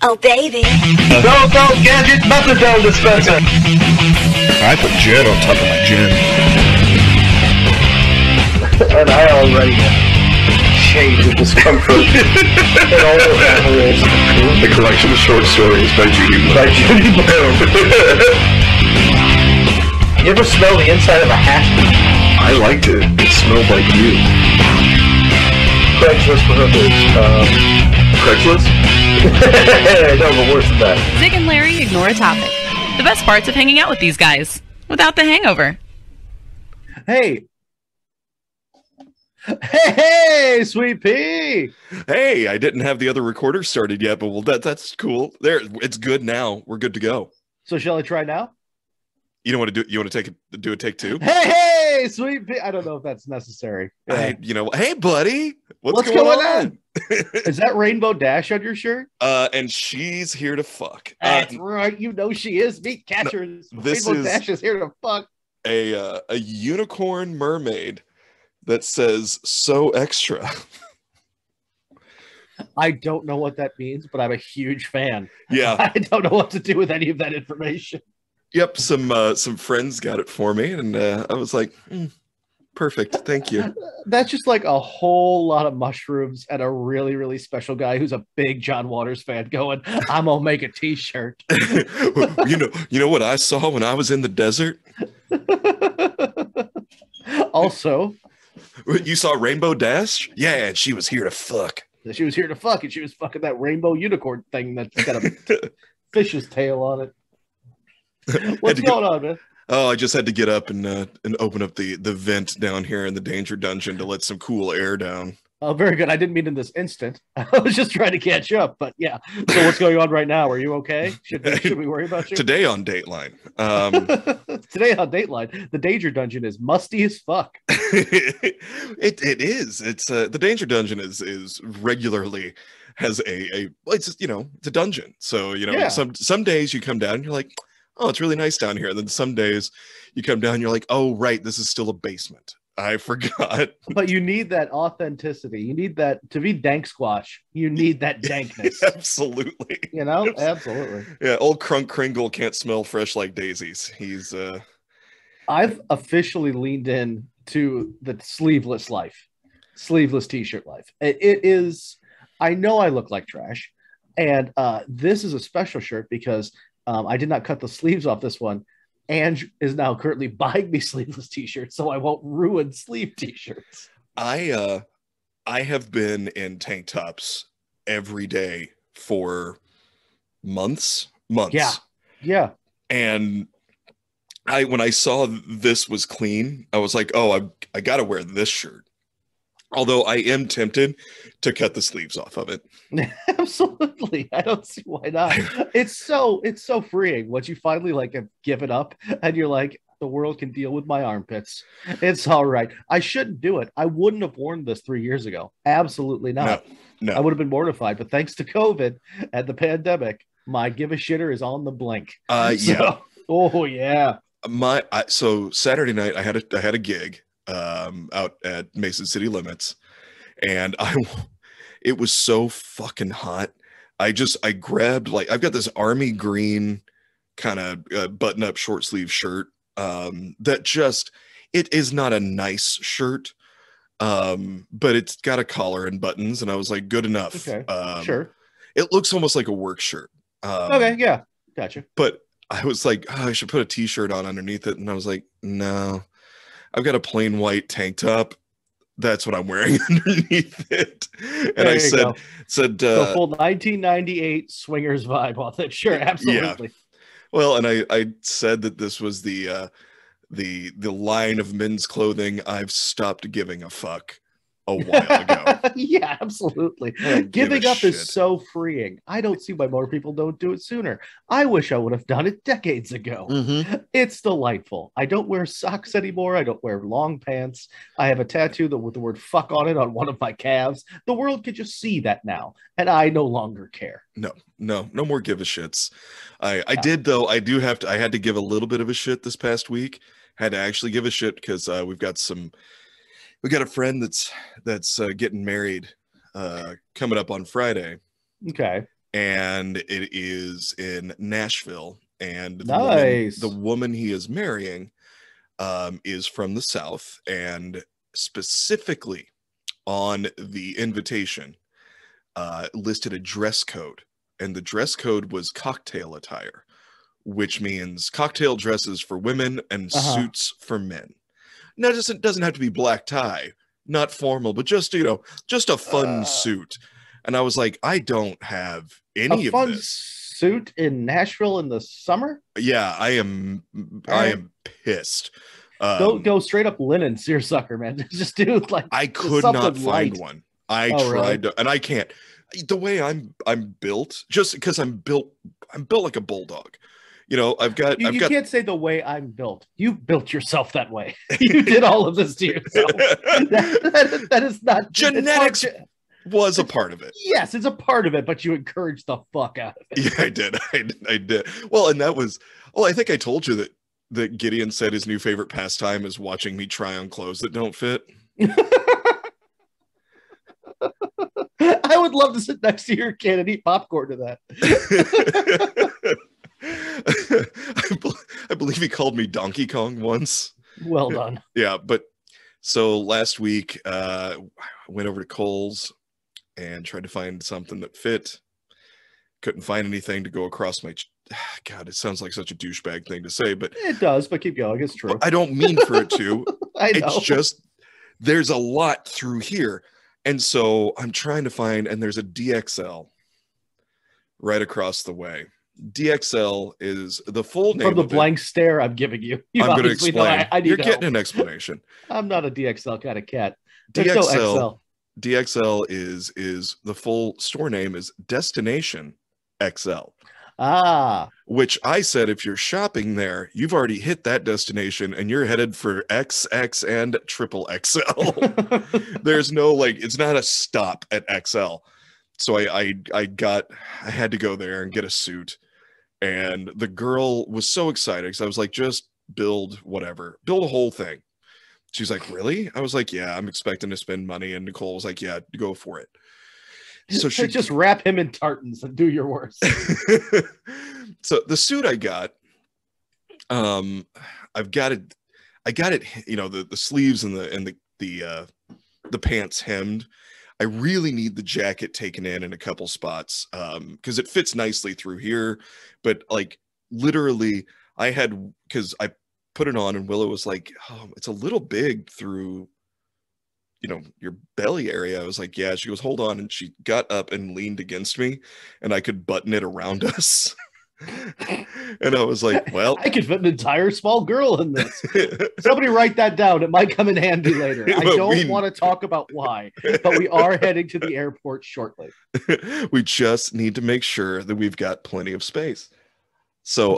Oh, baby. Go, Gadget Methadone Dispenser! I put gin on top of my gin. And I already have shades of discomfort in all of animals. A collection of short stories by Judy Blume. By Judy Blume. You ever smell the inside of a hat? I liked it. It smelled like you. Craigslist for hookers. Craigslist? No, but worse than that. Zig and Larry ignore a topic. The best parts of hanging out with these guys without the hangover. Hey, Sweet Pea! Hey, I didn't have the other recorder started yet, but that's cool. There, it's good now. We're good to go. So shall I try now? You don't want to do? You want to do a take two? Hey, Sweet Pea! I don't know if that's necessary. Yeah. Hey, buddy, what's going on? Is that Rainbow Dash on your shirt? And she's here to fuck. That's right. You know she is. Meat catchers. Rainbow Dash is here to fuck. A unicorn mermaid that says "so extra." I don't know what that means, but I'm a huge fan. Yeah, I don't know what to do with any of that information. Yep, some friends got it for me, and I was like, perfect, thank you. That's just like a whole lot of mushrooms and a really, really special guy who's a big John Waters fan going, I'm gonna make a t-shirt. you know what I saw when I was in the desert? Also, you saw Rainbow Dash? Yeah, and she was here to fuck. She was here to fuck, and she was fucking that rainbow unicorn thing that's got a fish's tail on it. What's going on, man? Oh, I just had to get up and open up the vent down here in the danger dungeon to let some cool air down. Oh, very good. I didn't mean in this instant. I was just trying to catch up, but yeah. So what's going on right now? Are you okay? Should we worry about you? Today on Dateline. Today on Dateline, the danger dungeon is musty as fuck. It is. It's the danger dungeon is regularly has it's just, it's a dungeon. So Yeah. some days you come down and you're like, oh, it's really nice down here. And then some days you come down and you're like, oh, right, this is still a basement. I forgot. But you need that authenticity. You need that to be dank squash. You need that dankness. Absolutely. Absolutely. Yeah, old Crunk Kringle can't smell fresh like daisies. He's I've officially leaned in to the sleeveless t-shirt life. It is, I know I look like trash. And this is a special shirt because I did not cut the sleeves off this one. Ange is now currently buying me sleeveless t-shirts, so I won't ruin sleeve t-shirts. I have been in tank tops every day for months. Yeah. And when I saw this was clean, I was like, oh, I gotta wear this shirt. Although I am tempted to cut the sleeves off of it. Absolutely. I don't see why not. It's so freeing once you finally have given up and you're like, the world can deal with my armpits. It's all right. I shouldn't do it. I wouldn't have worn this 3 years ago. Absolutely not. No. I would have been mortified. But thanks to COVID and the pandemic, my give a shitter is on the blink. Yeah. Oh yeah. So Saturday night I had a gig out at Mason City Limits, and it was so fucking hot. I grabbed I've got this army green kind of button up short sleeve shirt that just, it is not a nice shirt, but it's got a collar and buttons, and I was like, good enough. Okay. Sure. It looks almost like a work shirt. Okay, yeah, gotcha. But I was like, oh, I should put a t-shirt on underneath it, and I was like, no, I've got a plain white tank top. That's what I'm wearing underneath it. And I said, so full 1998 swingers vibe on that shirt. Absolutely. Yeah. Well, and I said that this was the line of men's clothing I've stopped giving a fuck a while ago. Yeah, absolutely. Giving up is so freeing. I don't see why more people don't do it sooner. I wish I would have done it decades ago. Mm-hmm. It's delightful. I don't wear socks anymore. I don't wear long pants. I have a tattoo with the word fuck on it on one of my calves. The world can just see that now, and I no longer care. No more give a shits. I did, though. I had to give a little bit of a shit this past week. Had to actually give a shit because we got a friend that's getting married coming up on Friday. Okay. and it is in Nashville. And Nice. the woman he is marrying is from the South, and specifically on the invitation listed a dress code, and the dress code was cocktail attire, which means cocktail dresses for women and suits for men. Now, it doesn't have to be black tie, not formal, but just, you know, just a fun suit. And I was like, I don't have any of this. Suit in Nashville in the summer? Yeah, I am pissed. Go straight up linen seersucker, man. Just do like I could not find light. one. I tried to, and I can't. The way I'm built, just because I'm built like a bulldog. You know, You can't say the way I'm built. You built yourself that way. You did all of this to yourself. that is not genetics. Was a part of it. Yes, it's a part of it, but you encouraged the fuck out of it. Yeah, I did. I did. Well, and that was. Oh, I think I told you that Gideon said his new favorite pastime is watching me try on clothes that don't fit. I would love to sit next to your kid and eat popcorn to that. I believe he called me Donkey Kong once. Well done. Yeah, but so last week I went over to Kohl's and tried to find something that fit. Couldn't find anything to go across my God, it sounds like such a douchebag thing to say, but it does, but keep going. It's true. I don't mean for it to. I know. It's just there's a lot through here. And so I'm trying to find, and there's a DXL right across the way. DXL is the full name. From the blank stare I'm giving you. I'm going to explain. You're getting an explanation. I'm not a DXL kind of cat. There's no XL. DXL is the full store name is Destination XL. Which I said, if you're shopping there, you've already hit that destination and you're headed for XX and triple XL. There's no, like, it's not a stop at XL. So I had to go there and get a suit. And the girl was so excited because I was like, just build whatever, build a whole thing. She's like, really? I was like, yeah, I'm expecting to spend money. And Nicole was like, yeah, go for it. So she just wrap him in tartans and do your worst. So the suit I got, I got it, you know, the sleeves and the pants hemmed. I really need the jacket taken in a couple spots because it fits nicely through here, but like literally because I put it on and Willow was like, oh, it's a little big through, you know, your belly area. I was like, yeah. She goes, hold on. And she got up and leaned against me and I could button it around us. And I was like, well, I could fit an entire small girl in this. Somebody write that down. It might come in handy later. I don't want to talk about why, but we are heading to the airport shortly. We just need to make sure that we've got plenty of space. So,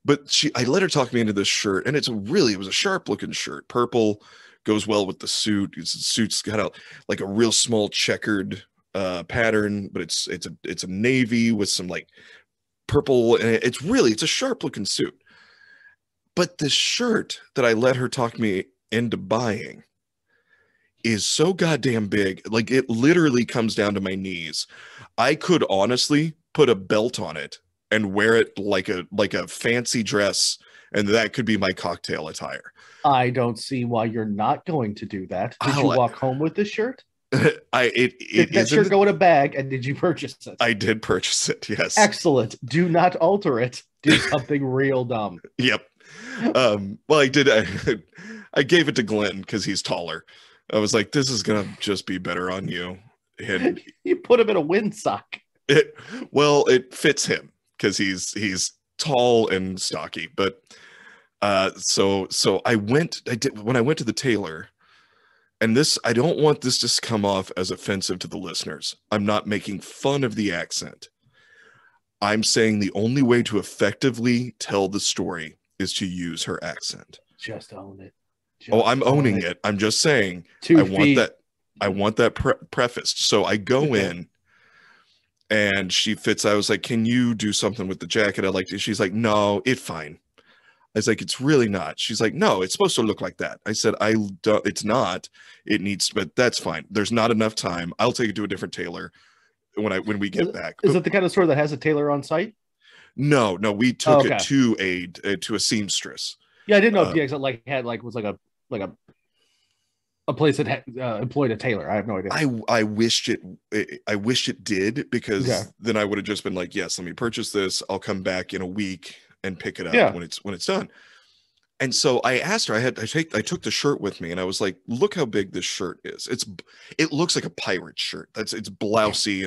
but I let her talk me into this shirt, and it was a sharp looking shirt. Purple goes well with the suit. The suit's got a real small checkered pattern, but it's a navy with some like purple, and it's a sharp looking suit. But this shirt that I let her talk me into buying is so goddamn big. Like, it literally comes down to my knees. I could honestly put a belt on it and wear it like a fancy dress, and that could be my cocktail attire. I don't see why you're not going to do that. Did you walk home with this shirt? Did that shirt go in a bag, and did you purchase it? I did purchase it, yes. Excellent. Do not alter it. Do something real dumb. Yep. Well, I did. I gave it to Glenn because he's taller. I was like, this is gonna just be better on you. And you put him in a windsock. It fits him because he's tall and stocky. But so when I went to the tailor. And I don't want this to come off as offensive to the listeners. I'm not making fun of the accent. I'm saying the only way to effectively tell the story is to use her accent. Just own it. I'm owning it. I'm just saying I want that prefaced. So I go in and she fits. I was like, can you do something with the jacket? I like it. She's like, no, it's fine. I was like, it's really not. She's like, no, it's supposed to look like that. I said, it's not. It needs, but that's fine. There's not enough time. I'll take it to a different tailor. when we get back. Is it the kind of store that has a tailor on site? No, we took Okay. it to a seamstress. Yeah, I didn't know if DX like had like was like a place that had employed a tailor. I have no idea. I wished it did, because Okay. then I would have just been like, yes, let me purchase this. I'll come back in a week and pick it up Yeah. when it's done. And so I asked her, I took the shirt with me, and I was like, look how big this shirt is. It looks like a pirate shirt. It's blousy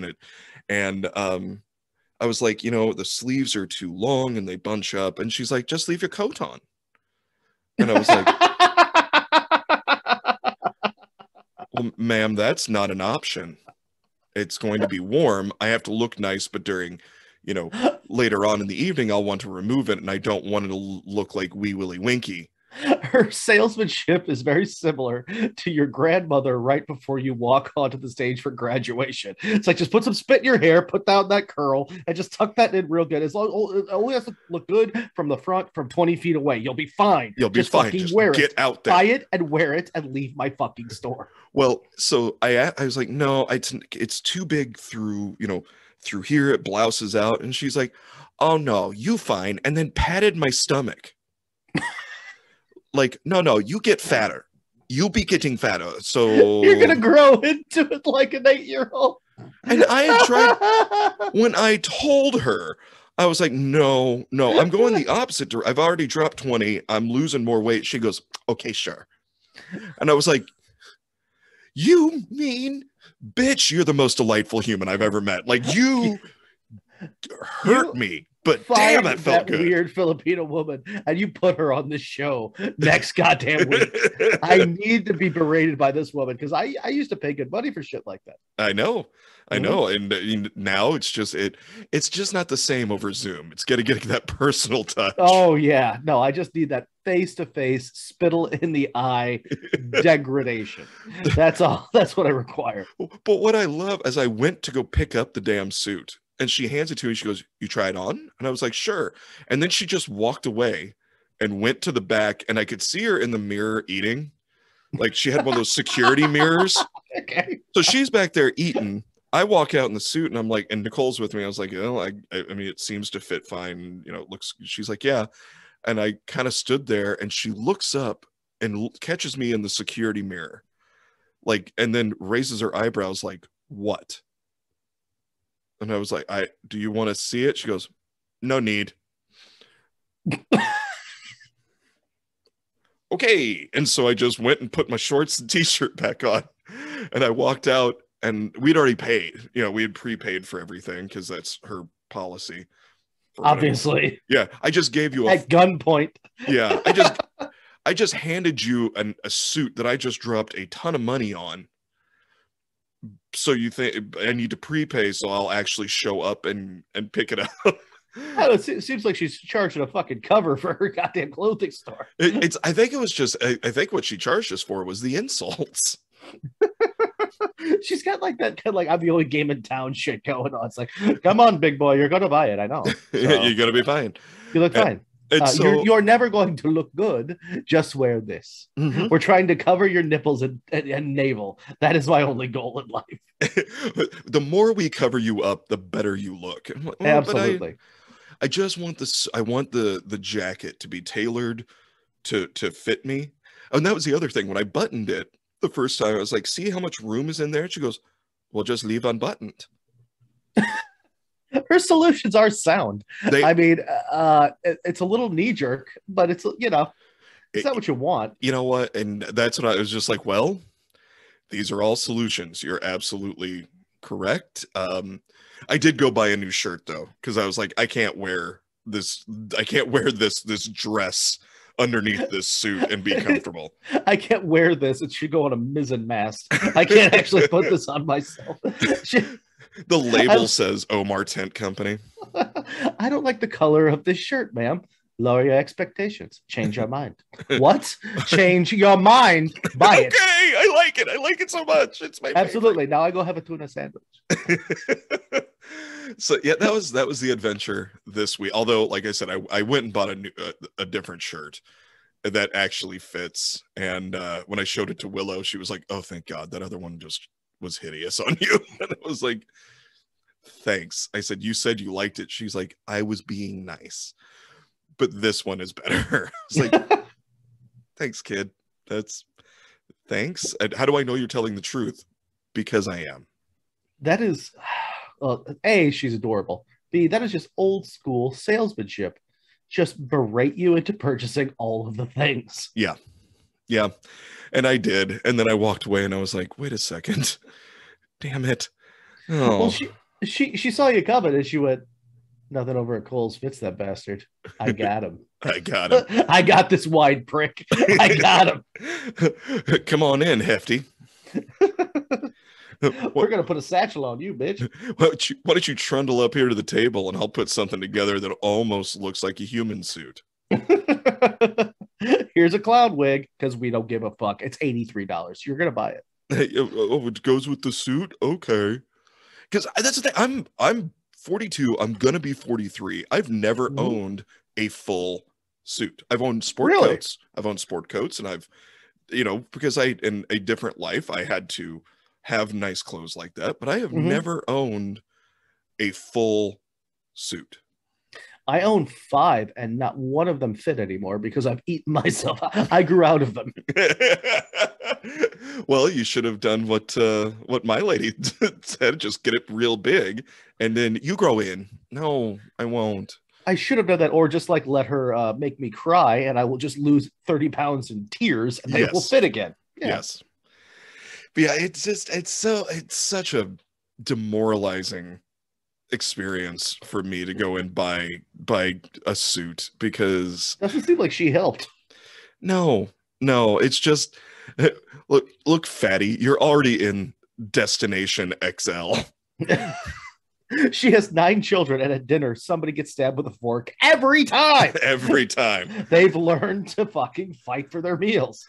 and I was like, the sleeves are too long and they bunch up. And she's like, just leave your coat on. And I was like, well, ma'am, that's not an option. It's going to be warm. I have to look nice, but during, later on in the evening, I'll want to remove it, and I don't want it to look like Wee Willie Winky. Her salesmanship is very similar to your grandmother right before you walk onto the stage for graduation. It's like, just put some spit in your hair, put down that curl, and just tuck that in real good. As long it only has to look good from the front, from 20 feet away. You'll be fine. You'll be just fine. Fucking Just wear get it. out there. Buy it and wear it and leave my fucking store. Well, so I was like, no, it's too big through here. It blouses out. And she's like, oh no, you fine. And then patted my stomach. Like, no, you get fatter. You'll be getting fatter. So You're gonna grow into it like an 8-year-old. And I had tried, when I told her, I was like, no, I'm going the opposite direction. I've already dropped 20. I'm losing more weight. She goes, okay, sure. And I was like, you mean, bitch, you're the most delightful human I've ever met. Like, you hurt me, but damn, it felt good. Weird Filipino woman, and you put her on this show next goddamn week. I need to be berated by this woman, because I used to pay good money for shit like that. I know. And now it's just not the same over Zoom. It's got to get that personal touch. Oh yeah, no, I just need that face-to-face, spittle in the eye degradation. That's all. That's what I require. But what I love, as I went to go pick up the damn suit, and she hands it to me, she goes, you try it on? And I was like, sure. And then she just walked away and went to the back, and I could see her in the mirror eating. Like, she had one of those security mirrors. Okay. So she's back there eating. I walk out in the suit, and I'm like, and Nicole's with me. I was like, I mean, it seems to fit fine. It looks, she's like, yeah. And I kind of stood there, and she looks up and catches me in the security mirror. Like, and then raises her eyebrows like, what? And I was like, do you want to see it? She goes, no need. Okay. And so I just went and put my shorts and t-shirt back on, and I walked out, and we'd already paid. We had prepaid for everything, because that's her policy. Obviously. Yeah. I just gave you at gunpoint. Yeah. I just handed you a suit that I just dropped a ton of money on. So you think I need to prepay, so I'll actually show up and pick it up. It seems like she's charging a fucking cover for her goddamn clothing store. I think it was just, I think what she charged us for was the insults. She's got like that kind of like, I'm the only game in town shit going on. It's like, come on, big boy, you're gonna buy it. I know. So, you're gonna be fine. You look fine. You're never going to look good. Just wear this. Mm-hmm. We're trying to cover your nipples and navel. That is my only goal in life. The more we cover you up, the better you look. Well, absolutely. I just want this. I want the jacket to be tailored to fit me. And that was the other thing. When I buttoned it the first time, I was like, see how much room is in there? She goes, well, just leave unbuttoned. Her solutions are sound. I mean, it's a little knee jerk, but it's it's not what you want. You know what? And that's what I was just like, well, these are all solutions. You're absolutely correct. I did go buy a new shirt though, because I was like, I can't wear this dress underneath this suit and be comfortable. I can't wear this. It should go on a mizzen mast. I can't actually put this on myself. The label says Omar Tent Company. I don't like the color of this shirt, ma'am. Lower your expectations. Change your mind. What? Change your mind. Buy it. Okay, I like it. I like it so much. It's my absolutely. favorite. Now I go have a tuna sandwich. So yeah, that was the adventure this week. Although, like I said, I went and bought a different shirt that actually fits. And when I showed it to Willow, she was like, "Oh, thank God, that other one just was hideous on you." And I was like, thanks. I said, you said you liked it. She's like, I was being nice, but this one is better. I was like, thanks, kid. Thanks. And how do I know you're telling the truth? Because I am. That is, A, she's adorable. B, that is just old school salesmanship. Just berate you into purchasing all of the things. Yeah. And I did. And then I walked away and I was like, wait a second. Damn it. Oh. Well, she saw you coming and she went, nothing over at Kohl's fits that bastard. I got him. I got him. I got this wide prick. I got him. Come on in, Hefty. We're going to put a satchel on you, bitch. Why don't you trundle up here to the table and I'll put something together that almost looks like a human suit. Here's a clown wig because we don't give a fuck. It's $83. You're going to buy it. Oh, it goes with the suit? Okay. Because that's the thing. I'm 42. I'm going to be 43. I've never owned a full suit. I've owned sport coats. I've owned sport coats and I've, because in a different life, I had to have nice clothes like that, but I have never owned a full suit. I own 5 and not one of them fit anymore because I've eaten myself. I grew out of them. Well, you should have done what my lady said, just get it real big and then you grow in. No, I won't. I should have done that, or just like let her make me cry and I will just lose 30 pounds in tears and they will fit again. Yeah. Yes. But yeah, it's such a demoralizing experience for me to go and buy a suit because doesn't seem like she helped. No, it's just look, fatty, you're already in Destination XL. She has 9 children, and at dinner, somebody gets stabbed with a fork every time. Every time. They've learned to fucking fight for their meals.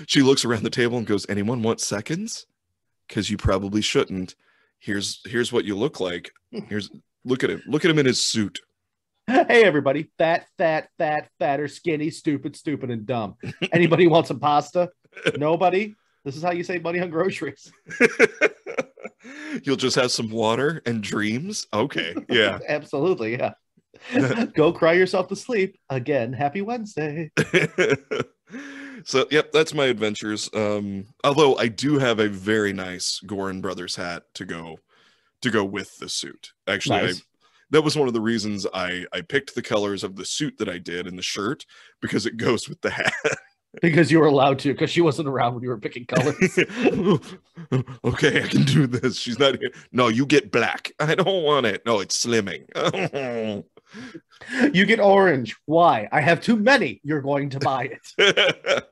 She looks around the table and goes, anyone want seconds? Because you probably shouldn't. Here's what you look like. Look at him. Look at him in his suit. Hey, everybody. Fat, fatter, skinny, stupid, and dumb. Anybody want some pasta? Nobody? This is how you save money on groceries. You'll just have some water and dreams? Okay, yeah. Absolutely, yeah. Go cry yourself to sleep. Again, happy Wednesday. So, yep, that's my adventures. Although I do have a very nice Gorin Brothers hat to go with the suit. Actually, nice. That was one of the reasons I picked the colors of the suit that I did and the shirt, because it goes with the hat. Because you were allowed to, because she wasn't around when you were picking colors. Okay, I can do this. She's not here. No, you get black. I don't want it. No, it's slimming. You get orange. Why? I have too many. You're going to buy it.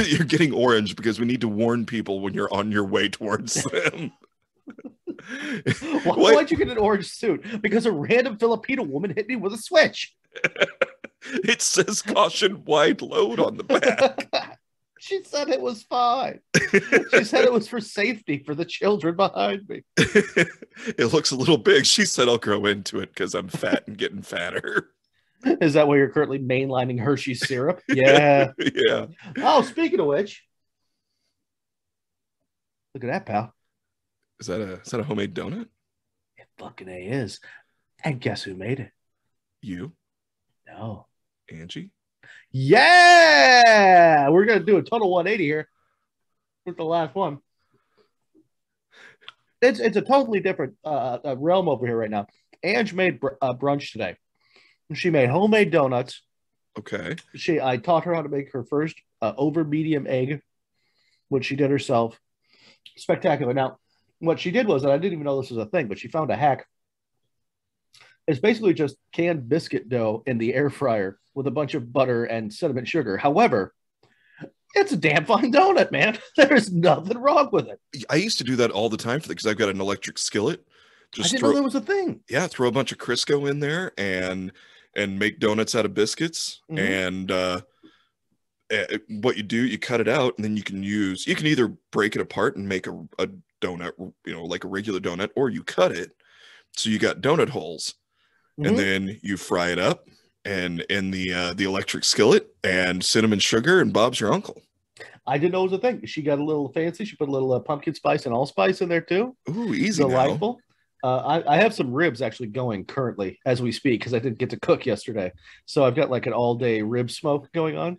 You're getting orange because we need to warn people when you're on your way towards them. Why'd you get an orange suit? Because a random Filipino woman hit me with a switch. It says caution wide load on the back. She said it was fine. She said it was for safety for the children behind me. It looks a little big. She said I'll grow into it because I'm fat and getting fatter. Is that why you're currently mainlining Hershey's syrup? Yeah. Yeah. Oh, speaking of which, look at that, pal. Is that a homemade donut? It fucking A is. And guess who made it? You? No. Angie? Yeah! We're going to do a total 180 here with the last one. It's a totally different realm over here right now. Ange made brunch today. She made homemade donuts. Okay. I taught her how to make her first over medium egg, which she did herself. Spectacular. Now, what she did was, and I didn't even know this was a thing, but she found a hack. It's basically just canned biscuit dough in the air fryer with a bunch of butter and cinnamon sugar. However, it's a damn fine donut, man. There's nothing wrong with it. I used to do that all the time because I've got an electric skillet. I didn't know that was a thing. Yeah, throw a bunch of Crisco in there and make donuts out of biscuits. Mm-hmm. And what you do, you cut it out, and then you can either break it apart and make a donut, like a regular donut, or you cut it so you got donut holes. Mm-hmm. And then you fry it up and in the electric skillet and cinnamon sugar, and Bob's your uncle. I didn't know it was a thing. She got a little fancy. She put a little pumpkin spice and allspice in there too. Ooh, easy. Delightful. I have some ribs actually going currently as we speak because I didn't get to cook yesterday. So I've got like an all day rib smoke going on.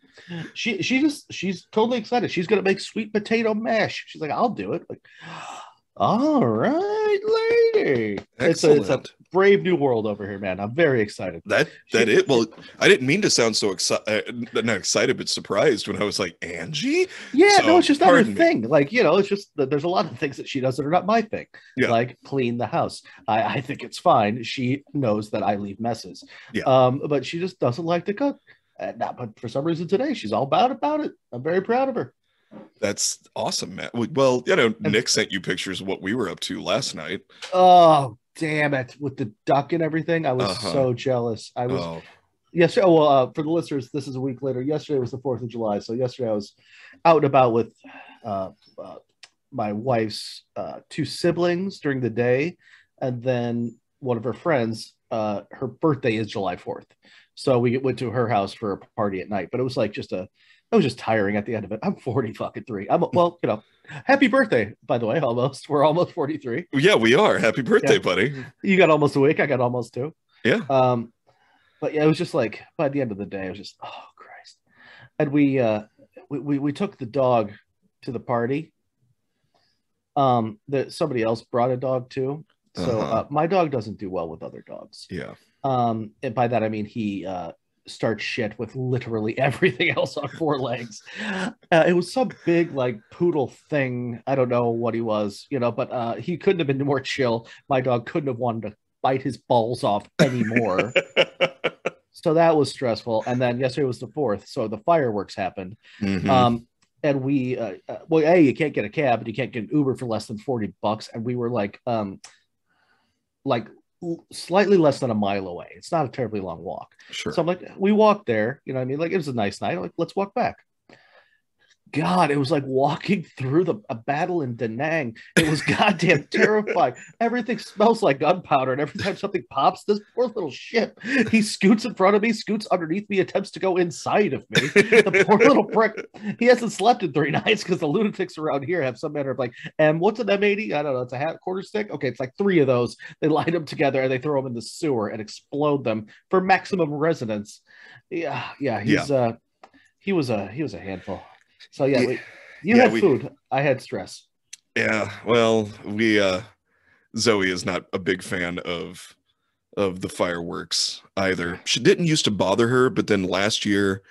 She's totally excited. She's gonna make sweet potato mash. She's like, I'll do it. Like, all right, lady. It's a brave new world over here, man. I'm very excited. Well, I didn't mean to sound so excited, not excited, but surprised when I was like, Angie? Yeah, So, no, it's just not her pardon me. thing. Like, it's just that there's a lot of things that she does that are not my thing. Yeah. Like clean the house. I think it's fine. She knows that I leave messes. Yeah. But she just doesn't like to cook. But for some reason today, she's all about it. I'm very proud of her. That's awesome, Matt. Well, Nick sent you pictures of what we were up to last night. Oh, damn it. With the duck and everything, I was so jealous. I was yesterday. Well, for the listeners, this is a week later. Yesterday was the 4th of July. So yesterday I was out and about with my wife's 2 siblings during the day. And then one of her friends, her birthday is July 4th. So we went to her house for a party at night, but it was like it was just tiring at the end of it. I'm 43. Happy birthday, by the way. Almost. We're almost 43. Yeah, we are. Happy birthday, buddy. You got almost a week. I got almost 2. Yeah. But yeah, it was just like by the end of the day, I was just, oh Christ. And we took the dog to the party. Somebody else brought a dog too. So my dog doesn't do well with other dogs. Yeah. And by that I mean he starts shit with literally everything else on 4 legs. It was some big like poodle thing. I don't know what he was, but he couldn't have been more chill. My dog couldn't have wanted to bite his balls off anymore. So that was stressful. And then yesterday was the 4th, so the fireworks happened. Mm-hmm. And we you can't get a cab and you can't get an Uber for less than $40, and we were like slightly less than a mile away. It's not a terribly long walk. Sure. So I'm like, we walked there, like it was a nice night. I'm like, let's walk back. God, it was like walking through a battle in Da Nang. It was goddamn terrifying. Everything smells like gunpowder, and every time something pops, this poor little shit, he scoots in front of me, scoots underneath me, attempts to go inside of me. The poor little prick. He hasn't slept in 3 nights because the lunatics around here have some manner of like, what's an M80? I don't know. It's a quarter stick. Okay, it's like 3 of those. They line them together and they throw them in the sewer and explode them for maximum resonance. Yeah. He was a handful. So yeah, you had food. I had stress. Yeah, well, Zoe is not a big fan of the fireworks either. She didn't used to bother her, but then last year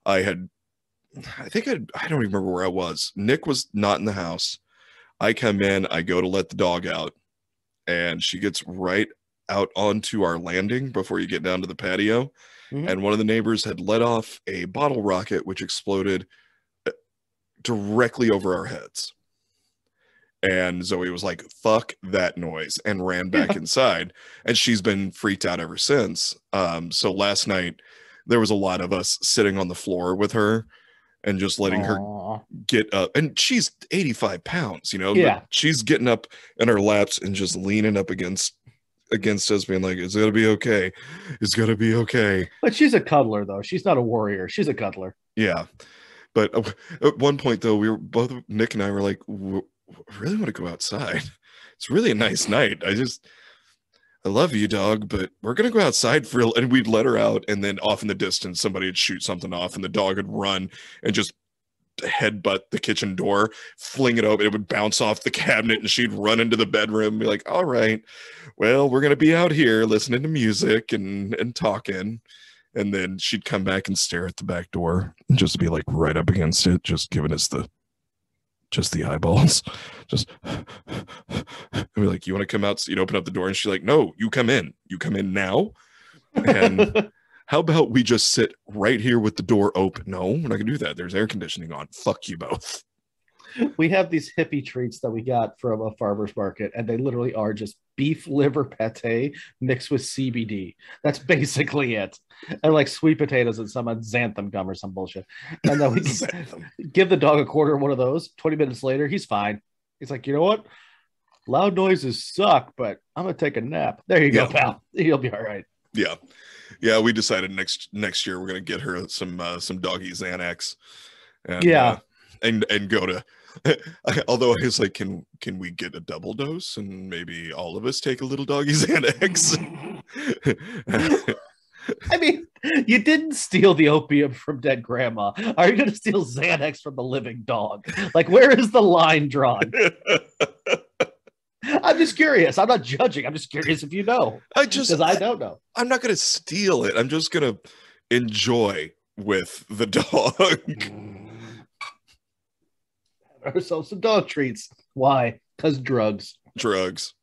I don't even remember where I was. Nick was not in the house. I come in, I go to let the dog out, and she gets right out onto our landing before you get down to the patio. Mm-hmm. And one of the neighbors had let off a bottle rocket, which exploded directly over our heads. And Zoe was like, fuck that noise, and ran back inside. And she's been freaked out ever since. So last night there was a lot of us sitting on the floor with her and just letting her get up. And she's 85 pounds, Yeah. But she's getting up in our laps and just leaning up against us, being like, it's gonna be okay. It's gonna be okay. But she's a cuddler, though. She's not a warrior. She's a cuddler. Yeah. But at one point, though, Nick and I were like, I really want to go outside. It's really a nice night. I love you, dog, but we're going to go outside for real. And we'd let her out. And then off in the distance, somebody would shoot something off and the dog would run and just headbutt the kitchen door, fling it open. It would bounce off the cabinet and she'd run into the bedroom and be like, all right, well, we're going to be out here listening to music and talking. And then she'd come back and stare at the back door and just be like right up against it, just giving us the eyeballs. Just and we're like, you want to come out? So you'd open up the door and she's like, no, you come in. You come in now. And how about we just sit right here with the door open? No, we're not gonna do that. There's air conditioning on. Fuck you both. We have these hippie treats that we got from a farmer's market, and they literally are just beef liver pate mixed with CBD. That's basically it. And like sweet potatoes and some xanthan gum or some bullshit. And then we give the dog a quarter of one of those. 20 minutes later, he's fine. He's like, you know what? Loud noises suck, but I'm going to take a nap. There you go, pal. He'll be all right. Yeah. Yeah, we decided next year we're going to get her some doggy Xanax. And, and go to Although I was like, can we get a double dose and maybe all of us take a little doggy Xanax? I mean, you didn't steal the opium from dead grandma. Are you going to steal Xanax from the living dog? Like, where is the line drawn? I'm just curious. I'm not judging. I'm just curious if you know. Because I don't know. I'm not going to steal it. I'm just going to enjoy with the dog. Have ourselves some dog treats. Why? Because drugs. Drugs.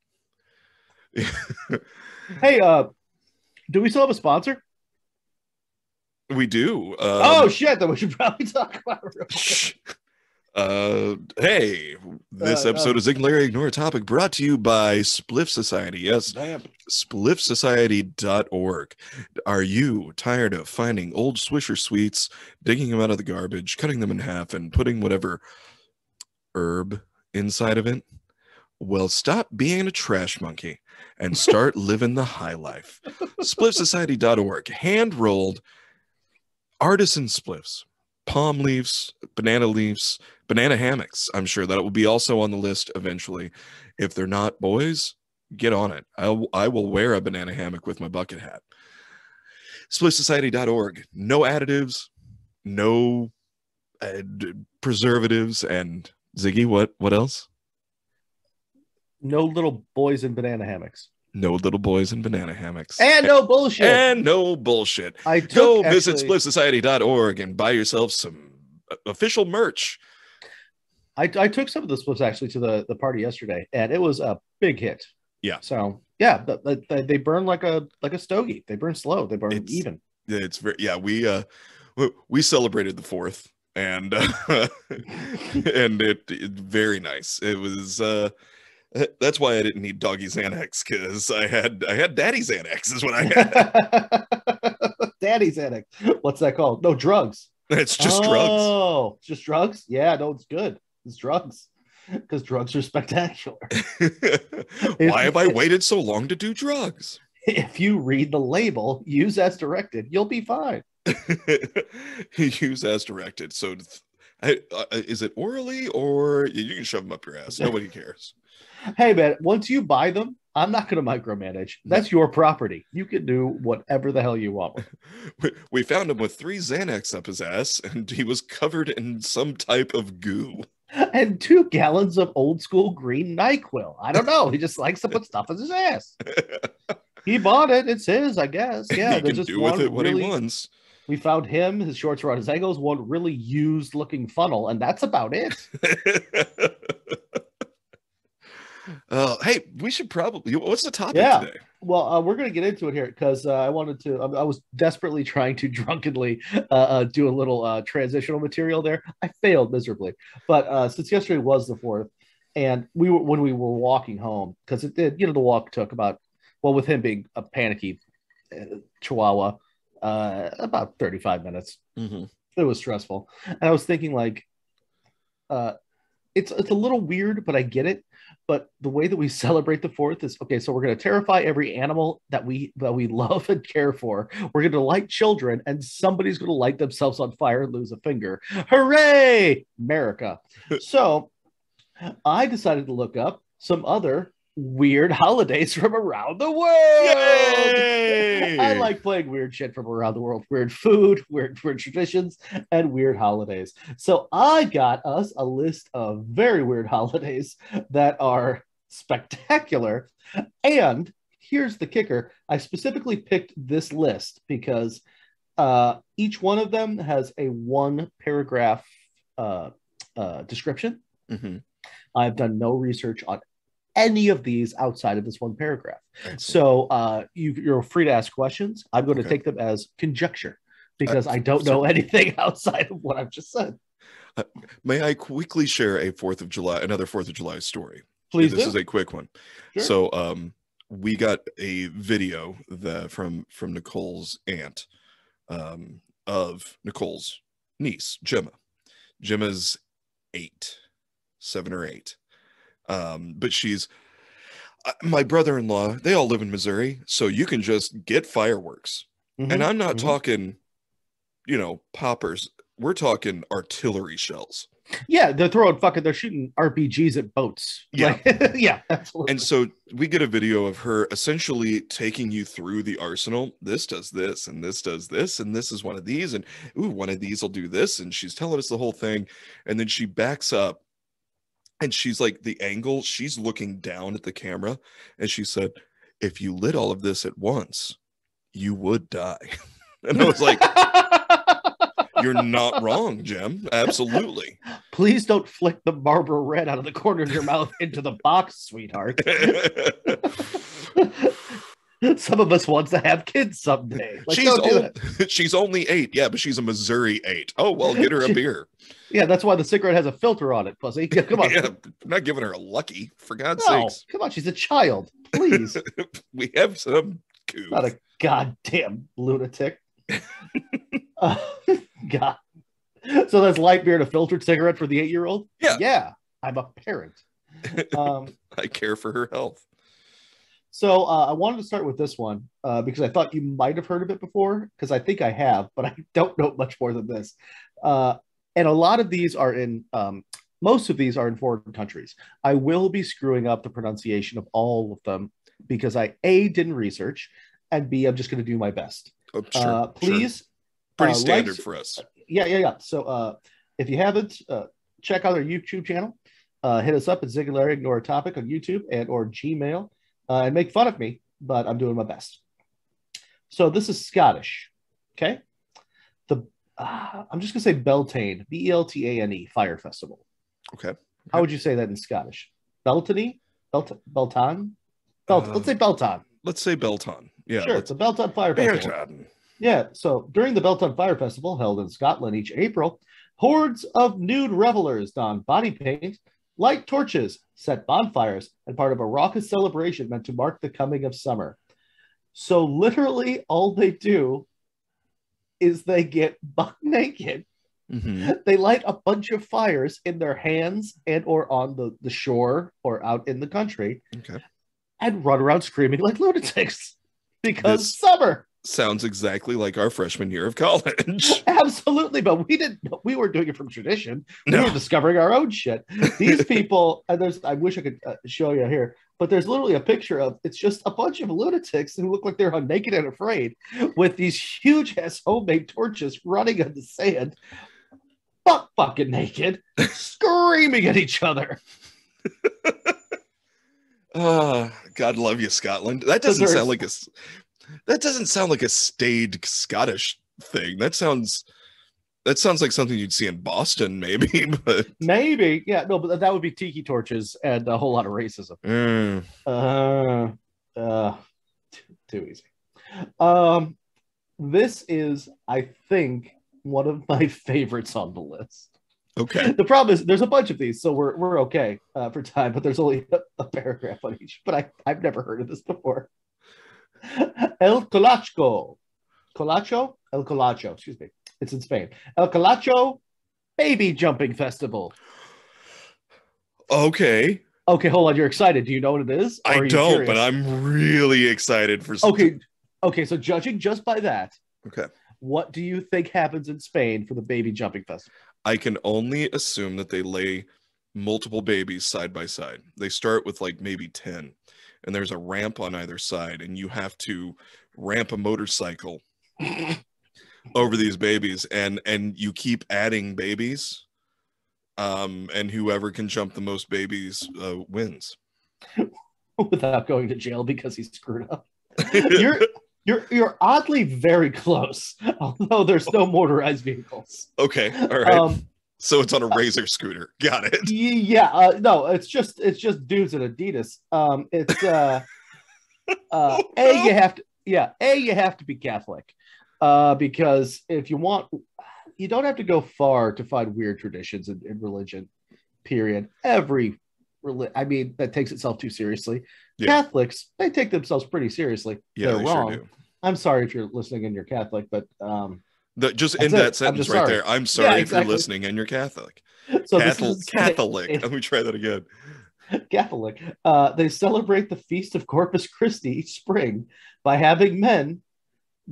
Hey, do we still have a sponsor? We do. Oh shit! Then we should probably talk about it real quick. Hey, this episode of Zig and Larry Ignore a Topic brought to you by Spliff Society. Yes, spliffsociety.org. Are you tired of finding old Swisher sweets, digging them out of the garbage, cutting them in half, and putting whatever herb inside of it? Well, stop being a trash monkey and start living the high life. Spliffsociety.org. Hand-rolled artisan spliffs. Palm leaves, banana hammocks. I'm sure that will be also on the list eventually. If they're not, boys, get on it. I will wear a banana hammock with my bucket hat. Spliffsociety.org. No additives, no preservatives, and Ziggy, what else? No little boys in banana hammocks. No little boys in banana hammocks. And no bullshit. And no bullshit. Visit spliffsociety.org and buy yourself some official merch. I took some of the spliffs actually to the party yesterday, and it was a big hit. Yeah. So yeah, they burn like a stogie. They burn slow. They burn even. It's very we celebrated the 4th, and and it very nice. It was that's why I didn't need doggy Xanax, because I had daddy Xanax is what I had. Daddy Xanax. What's that called? No, drugs. It's just drugs. Oh, just drugs? Yeah, no, it's good. It's drugs. Because drugs are spectacular. Why have I waited so long to do drugs? If you read the label, use as directed, you'll be fine. Use as directed. So is it orally, or you can shove them up your ass? Nobody cares. Hey, man, once you buy them, I'm not going to micromanage. That's your property. You can do whatever the hell you want. We found him with 3 Xanax up his ass, and he was covered in some type of goo. And 2 gallons of old school green NyQuil. I don't know. He just likes to put stuff in his ass. He bought it. It's his, I guess. Yeah, he can do with it what he wants. We found him. His shorts were on his ankles. One really used-looking funnel, and that's about it. Hey, we should probably. What's the topic today? Well, we're going to get into it here because I wanted to. I was desperately trying to drunkenly do a little transitional material there. I failed miserably, but since yesterday was the 4th, and when we were walking home, because it did, the walk took about, well, with him being a panicky Chihuahua, about 35 minutes. Mm-hmm. It was stressful, and I was thinking like, it's a little weird, but I get it. But the way that we celebrate the 4th is, okay, so we're going to terrify every animal that we love and care for. We're going to light children, and somebody's going to light themselves on fire and lose a finger. Hooray, America. So I decided to look up some other weird holidays from around the world. Yay! I like playing weird shit from around the world. Weird food, weird traditions, and weird holidays. So I got us a list of very weird holidays that are spectacular. And here's the kicker. I specifically picked this list because each one of them has a 1-paragraph description. Mm-hmm. I've done no research on any of these outside of this 1 paragraph. Excellent. So you're free to ask questions. I'm going to take them as conjecture because I don't know anything outside of what I've just said. May I quickly share another 4th of July story? Please This do. is a quick one. Sure. So we got a video from Nicole's aunt of Nicole's niece, Gemma. Gemma's 7 or 8. But she's my brother-in-law. They all live in Missouri, so you can just get fireworks. Mm-hmm. And I'm not talking, poppers. We're talking artillery shells. Yeah, they're shooting RPGs at boats. Yeah. Like, yeah, absolutely. And so we get a video of her essentially taking you through the arsenal. This does this, and this does this, and this is one of these, and ooh, one of these will do this. And she's telling us the whole thing. And then she backs up and she's like, the angle, she's looking down at the camera, and she said, if you lit all of this at once, you would die. And I was like, you're not wrong, Jem. Absolutely. Please don't flick the Marlboro Red out of the corner of your mouth into the box, sweetheart. Some of us wants to have kids someday. Like, she's only 8. Yeah, but she's a Missouri 8. Oh, well, get her a beer. Yeah, that's why the cigarette has a filter on it, pussy. Come on. Yeah, I'm not giving her a Lucky, for God's No, sakes. come on, she's a child. Please. We have some couth. Not a goddamn lunatic. God. So that's Lightbeard, a filtered cigarette for the 8-year-old? Yeah. Yeah, I'm a parent. I care for her health. So I wanted to start with this one because I thought you might have heard of it before, because I think I have, but I don't know much more than this. And a lot of these are in, most of these are in foreign countries. I will be screwing up the pronunciation of all of them because I, A, didn't research, and B, I'm just going to do my best. Oh, sure, please. Sure. Pretty standard for us. Yeah. So if you haven't, check out our YouTube channel. Hit us up at Ziggular Ignore a Topic on YouTube and or Gmail. And make fun of me, but I'm doing my best. So this is Scottish, okay? I'm just gonna say Beltane, Beltane Fire Festival. Okay. How would you say that in Scottish? Beltane, Beltan. Let's say Belton. Let's say Belton. Yeah. Sure. It's a Belton Fire Festival. Belton. Yeah. So during the Belton Fire Festival, held in Scotland each April, hordes of nude revelers don body paint, light torches, set bonfires, and part of a raucous celebration meant to mark the coming of summer. So literally all they do is they get buck naked. Mm-hmm. They light a bunch of fires in their hands and or on the shore or out in the country. Okay. And run around screaming like lunatics because summer. Sounds exactly like our freshman year of college. Absolutely, but we weren't doing it from tradition. No. We were discovering our own shit. These people, and I wish I could show you here, but there's literally a picture of, it's just a bunch of lunatics who look like they're naked and afraid with these huge ass homemade torches running on the sand, butt fucking naked, screaming at each other. God love you, Scotland. That doesn't sound like a staid Scottish thing. That sounds like something you'd see in Boston, maybe. But maybe, yeah, no, but that would be tiki torches and a whole lot of racism. Too easy. This is, I think, one of my favorites on the list. Okay. The problem is there's a bunch of these, so we're okay for time, but there's only a paragraph on each. But I've never heard of this before. El Colacho, excuse me. It's in Spain. El Colacho Baby Jumping Festival. Okay. Okay, hold on. You're excited. Do you know what it is? I don't, curious? But I'm really excited for something. Okay, so judging just by that, okay, what do you think happens in Spain for the Baby Jumping Festival? I can only assume that they lay multiple babies side by side. They start with like maybe 10, and there's a ramp on either side, and you have to ramp a motorcycle over these babies, and you keep adding babies, and whoever can jump the most babies wins. Without going to jail because he's screwed up. You're oddly very close, although there's no motorized vehicles. Okay, all right. So it's on a Razor scooter. Got it. Yeah. No, it's just dudes at Adidas. It's you have to be Catholic, because if you want, you don't have to go far to find weird traditions in religion. Period. That takes itself too seriously. Yeah. Catholics, they take themselves pretty seriously. Yeah, they're wrong. Sure do. I'm sorry if you're listening and you're Catholic, but just in that sentence right there, I'm sorry if you're listening and you're Catholic. So Catholic. Let me try that again. Catholic. They celebrate the Feast of Corpus Christi each spring by having men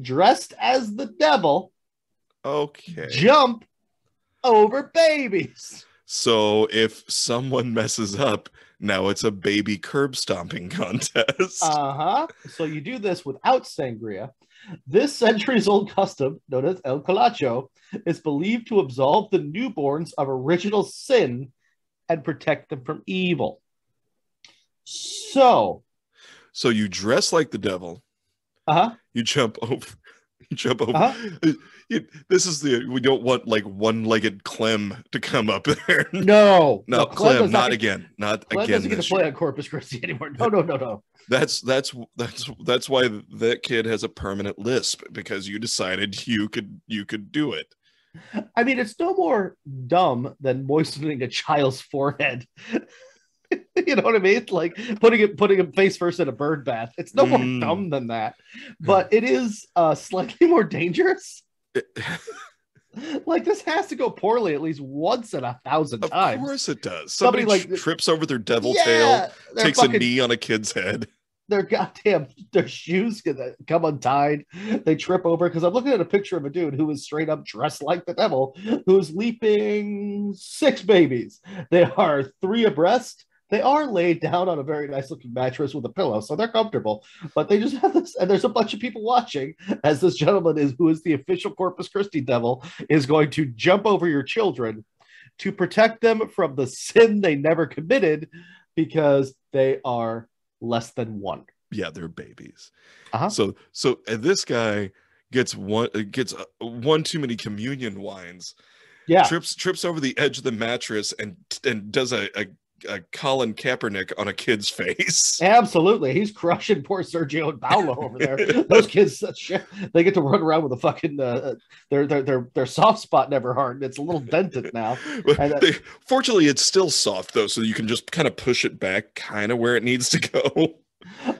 dressed as the devil jump over babies. So if someone messes up, now it's a baby curb stomping contest. So you do this without sangria. This centuries-old custom, known as El Colacho, is believed to absolve the newborns of original sin and protect them from evil. So you dress like the devil. You jump over. You jump over. This is we don't want like one-legged Clem to come up there. No, Clem, not again. Not Clem again. Doesn't get to play on Corpus Christi anymore. No. That's why that kid has a permanent lisp, because you decided you could do it. I mean, it's no more dumb than moistening a child's forehead. You know what I mean? Like putting him face first in a bird bath. It's no more dumb than that, but it is slightly more dangerous. Like, this has to go poorly at least once in 1,000 times. Of course it does. Somebody like trips over their devil tail, takes a knee on a kid's head. Their shoes come untied. They trip over, because I'm looking at a picture of a dude who is straight up dressed like the devil, who's leaping 6 babies. They are 3 abreast. They are laid down on a very nice looking mattress with a pillow, so they're comfortable. But they just have this, and there's a bunch of people watching as this gentleman who is the official Corpus Christi devil, is going to jump over your children to protect them from the sin they never committed, because they are less than 1. Yeah, they're babies. So this guy gets one too many communion wines. Yeah, trips over the edge of the mattress and does a Colin Kaepernick on a kid's face. Absolutely. He's crushing poor Sergio and Paolo over there. Those kids, they get to run around with a fucking their soft spot never hardened. It's a little dented now. Fortunately, it's still soft though, so you can just kind of push it back kind of where it needs to go.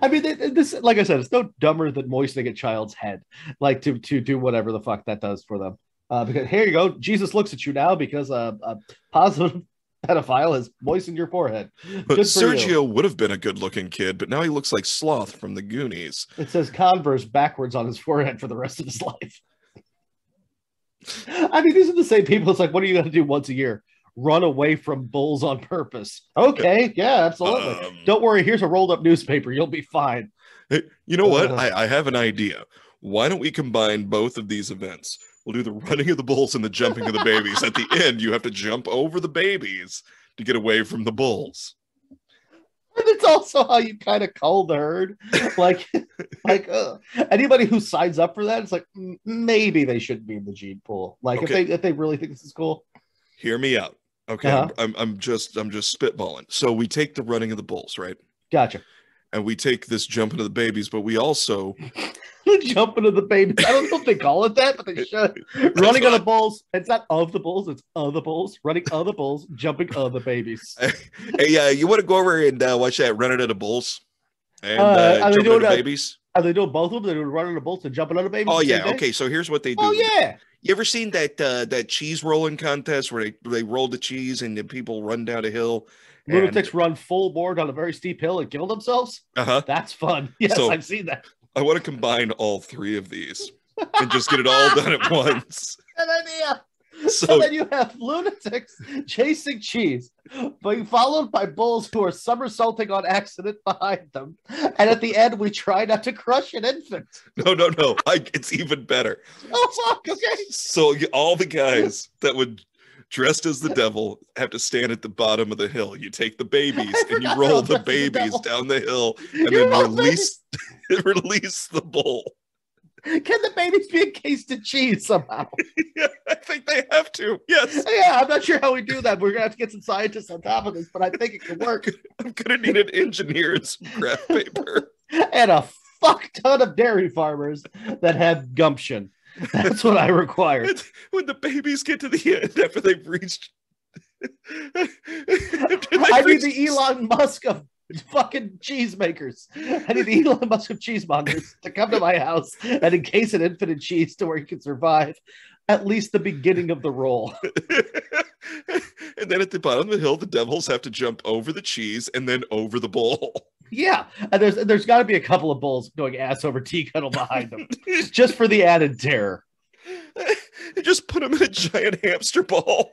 I mean, this, like I said, it's no dumber than moistening a child's head, like to do whatever the fuck that does for them. Because here you go, Jesus looks at you now because a positive pedophile has moistened your forehead. But Sergio would have been a good-looking kid, but now he looks like Sloth from the Goonies. It says Converse backwards on his forehead for the rest of his life. I mean, these are the same people. It's like, what are you going to do once a year? Run away from bulls on purpose. Okay, yeah, absolutely. Don't worry, here's a rolled-up newspaper. You'll be fine. Hey, you know what? I have an idea. Why don't we combine both of these events? We'll do the running of the bulls and the jumping of the babies. At the end, you have to jump over the babies to get away from the bulls. And it's also how you kind of cull the herd. Like anybody who signs up for that, it's like, maybe they shouldn't be in the gene pool. Like, okay, if they really think this is cool. Hear me out. Okay, I'm just spitballing. So we take the running of the bulls, right? Gotcha. And we take this jumping of the babies, but we also jumping of the babies. I don't know if they call it that, but they should. Running of the bulls. It's not of the bulls, it's of the bulls. Running of the bulls, jumping of the babies. Hey, you want to go over and watch that running of the bulls and jumping of the babies? Are they doing both of them? They're doing running of the bulls and jumping of the babies? Oh yeah. Okay, so here's what they do. Oh yeah. You ever seen that cheese rolling contest where they roll the cheese and the people run down a hill? Lunatics run full board on a very steep hill and kill themselves? That's fun. Yes, so, I've seen that. I want to combine all 3 of these and just get it all done at once. An idea. So then you have lunatics chasing cheese, being followed by bulls who are somersaulting on accident behind them. And at the end, we try not to crush an infant. No. It's even better. Oh, fuck. Okay. So all the guys that would dressed as the devil have to stand at the bottom of the hill. You take the babies and you roll the babies down the hill and then release the bull. Can the babies be encased in cheese somehow? Yeah, I think they have to. Yes. Yeah, I'm not sure how we do that. We're gonna have to get some scientists on top of this, but I think it can work. I'm gonna need an engineer and some graph paper. And a fuck ton of dairy farmers that have gumption. That's what I require. When the babies get to the end after they've reached I need the Elon Musk of fucking cheesemakers. I need the Elon Musk of cheesemongers to come to my house and encase an infant in cheese to where he can survive at least the beginning of the roll. And then at the bottom of the hill, the devils have to jump over the cheese and then over the bowl. Yeah, and there's got to be a couple of bulls going ass over tea kettle behind them, just for the added terror. Just put them in a giant hamster ball.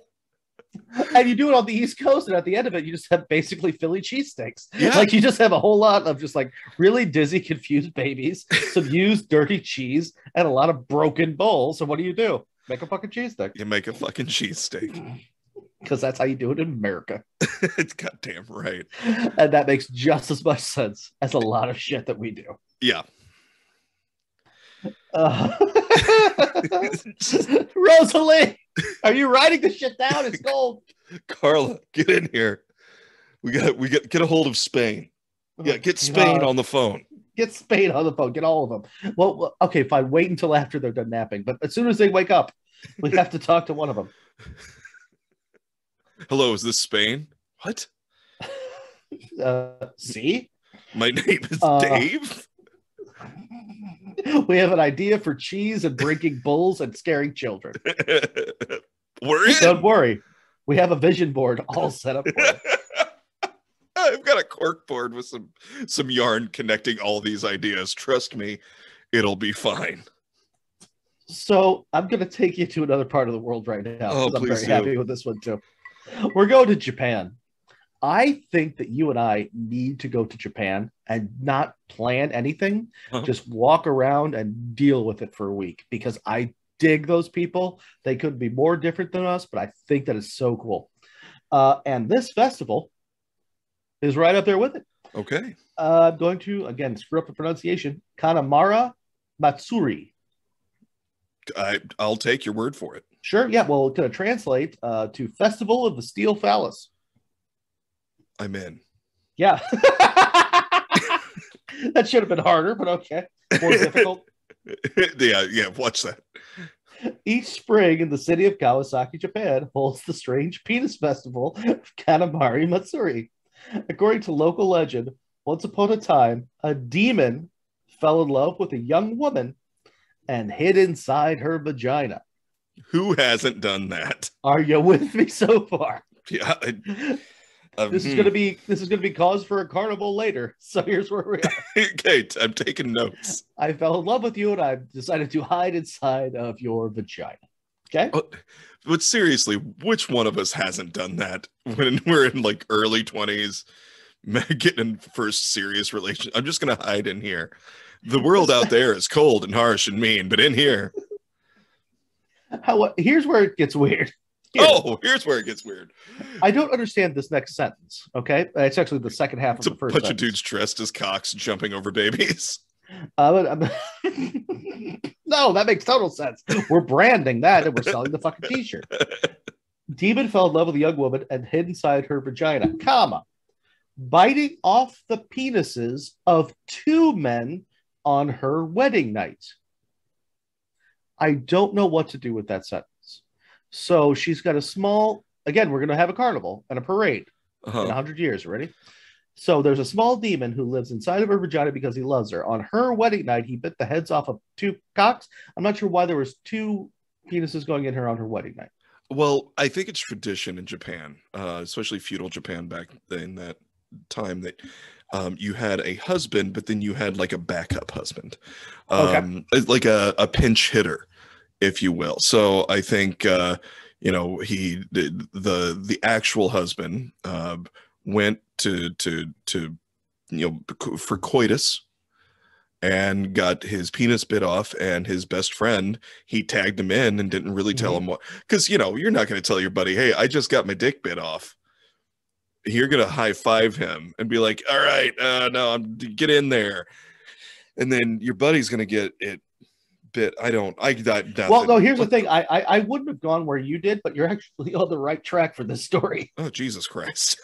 And you do it on the East Coast, and at the end of it, you just have basically Philly cheesesteaks. Yeah. Like you just have a whole lot of just like really dizzy, confused babies, some used dirty cheese, and a lot of broken bowls. So what do? Make a fucking cheesesteak. You make a fucking cheesesteak. Because that's how you do it in America. It's goddamn right. And that makes just as much sense as a lot of shit that we do. Yeah. Rosalie, are you writing the shit down? It's cold. Carla, get in here. We get a hold of Spain. Yeah, get Spain on the phone. Get Spain on the phone. Get all of them. Well, okay, fine. Wait until after they're done napping. But as soon as they wake up, we have to talk to one of them. Hello, is this Spain? What? See? My name is Dave. We have an idea for cheese and breaking bulls and scaring children. We're in. Don't worry. We have a vision board all set up for it. I've got a cork board with some yarn connecting all these ideas. Trust me, it'll be fine. So I'm going to take you to another part of the world right now. Oh, I'm please very do. happy with this one too. We're going to Japan. I think that you and I need to go to Japan and not plan anything. Huh? Just walk around and deal with it for a week because I dig those people. They could be more different than us, but I think that is so cool. And this festival is right up there with it. Okay. I'm going to, again, screw up the pronunciation, Kanamara Matsuri. I'll take your word for it. Sure, yeah. Well, it's going to translate to Festival of the Steel Phallus. I'm in. Yeah. That should have been harder, but okay. More difficult. Yeah, watch that. Each spring in the city of Kawasaki, Japan, holds the strange penis festival of Kanamari Matsuri. According to local legend, once upon a time, a demon fell in love with a young woman and hid inside her vagina. Who hasn't done that? Are you with me so far? Yeah. This is going to be cause for a carnival later. So here's where we are. Okay, I'm taking notes. I fell in love with you, and I've decided to hide inside of your vagina. Okay. Oh, but seriously, which one of us hasn't done that when we're in like early 20s, getting in first serious relation? I'm just gonna hide in here. The world out there is cold and harsh and mean, but in here. Here's where it gets weird. Here's where it gets weird. I don't understand this next sentence. Okay, it's actually the second half It's of a the first. bunch sentence. of dudes dressed as cocks jumping over babies. No, that makes total sense. We're branding that, and we're selling the fucking T-shirt. Demon fell in love with a young woman and hid inside her vagina, biting off the penises of two men on her wedding night. I don't know what to do with that sentence. So she's got a small, again, we're going to have a carnival and a parade in 100 years. Ready? So there's a small demon who lives inside of her vagina because he loves her. On her wedding night, he bit the heads off of two cocks. I'm not sure why there was two penises going in her on her wedding night. Well, I think it's tradition in Japan, especially feudal Japan back in that time, that you had a husband, but then you had like a backup husband, like a pinch hitter, if you will. So I think the actual husband went to for coitus and got his penis bit off, and his best friend, he tagged him in and didn't really tell him what, because you're not going to tell your buddy, hey, I just got my dick bit off. You're going to high five him and be like, all right, no, get in there. And then your buddy's going to get it bit. Well, no, here's the thing. I wouldn't have gone where you did, but you're actually on the right track for this story. Oh, Jesus Christ.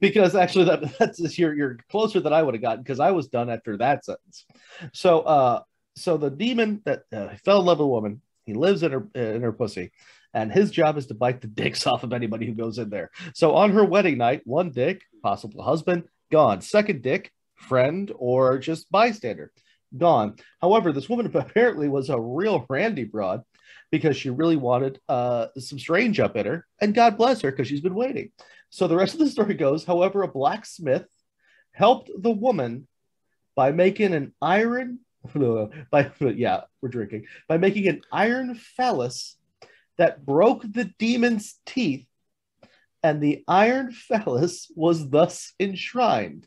Because actually that's you're closer than I would have gotten, because I was done after that sentence. So the demon that fell in love with a woman, he lives in her pussy, and his job is to bite the dicks off of anybody who goes in there. So on her wedding night, one dick, possible husband, gone. Second dick, friend or just bystander, gone. However, this woman apparently was a real randy broad, because she really wanted some strange up in her, and God bless her, because she's been waiting. So the rest of the story goes, however, a blacksmith helped the woman by making an iron by making an iron phallus that broke the demon's teeth and the Iron Phallus was thus enshrined.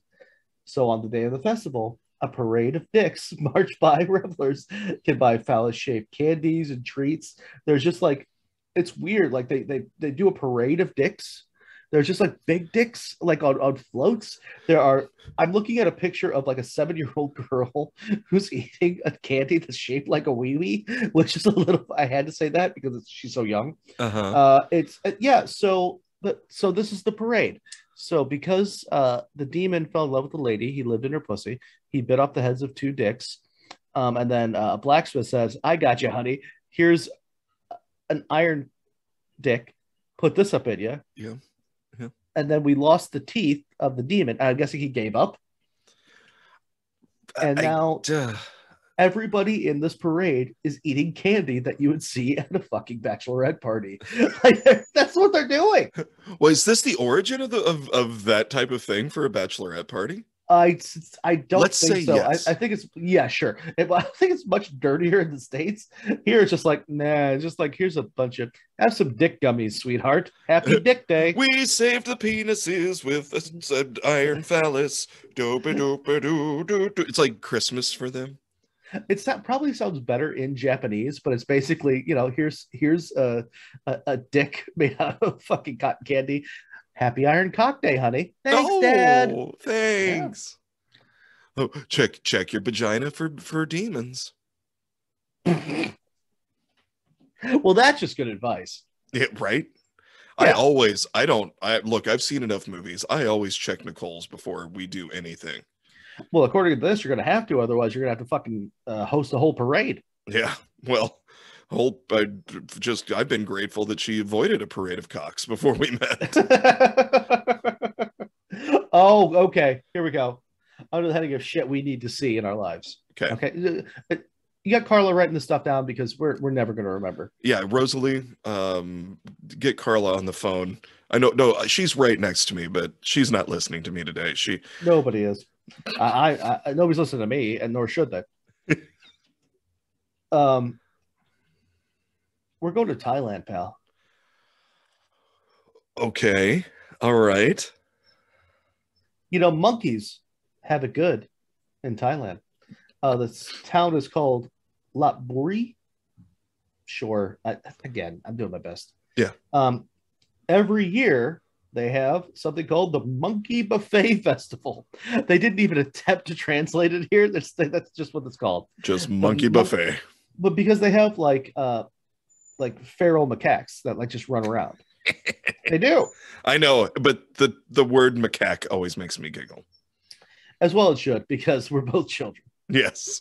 So on the day of the festival, a parade of dicks marched by. Revelers can buy phallus-shaped candies and treats. There's just like, it's weird. Like they do a parade of dicks. There's just like big dicks like on floats. I'm looking at a picture of like a 7-year-old girl who's eating a candy that's shaped like a wee-wee, which is a little, I had to say that because she's so young. Yeah. So this is the parade. So because the demon fell in love with the lady, he lived in her pussy. He bit off the heads of 2 dicks. And then a blacksmith says, I got you, honey. Here's an iron dick. Put this up in you. Yeah. And then we lost the teeth of the demon. I'm guessing he gave up. And now everybody in this parade is eating candy that you would see at a fucking bachelorette party. Like, that's what they're doing. Well, is this the origin of that type of thing for a bachelorette party? I don't Let's think say so. yes. I think it's sure. I think it's much dirtier in the States. Here it's just like, nah, it's just like, here's a bunch of, have some dick gummies, sweetheart. Happy Dick Day. We saved the penises with an iron phallus. It's like Christmas for them. Probably sounds better in Japanese, but it's basically, here's a dick made out of fucking cotton candy. Happy Iron Cock Day, honey. Thanks, Dad. Thanks. Yeah. Oh, check your vagina for demons. Well, that's just good advice. Yeah, right. Yeah. Look, I've seen enough movies. I always check Nicole's before we do anything. Well, according to this, you're going to have to. Otherwise, you're going to have to fucking host a whole parade. Yeah. Well, I've been grateful that she avoided a parade of cocks before we met. Oh, okay. Here we go. Under the heading of shit we need to see in our lives. Okay. You got Carla writing this stuff down because we're never going to remember. Yeah, Rosalie, get Carla on the phone. I know, no, she's right next to me, but she's not listening to me today. Nobody is. I nobody's listening to me, and nor should they. We're going to Thailand, pal. Okay. All right. Monkeys have it good in Thailand. This town is called Lopburi. Sure. Again, I'm doing my best. Yeah. Every year, they have something called the Monkey Buffet Festival. They didn't even attempt to translate it here. That's just what it's called. Just Monkey Buffet. But because they have like feral macaques that like just run around. They do. I know, but the word macaque always makes me giggle. As well it should, because we're both children. Yes.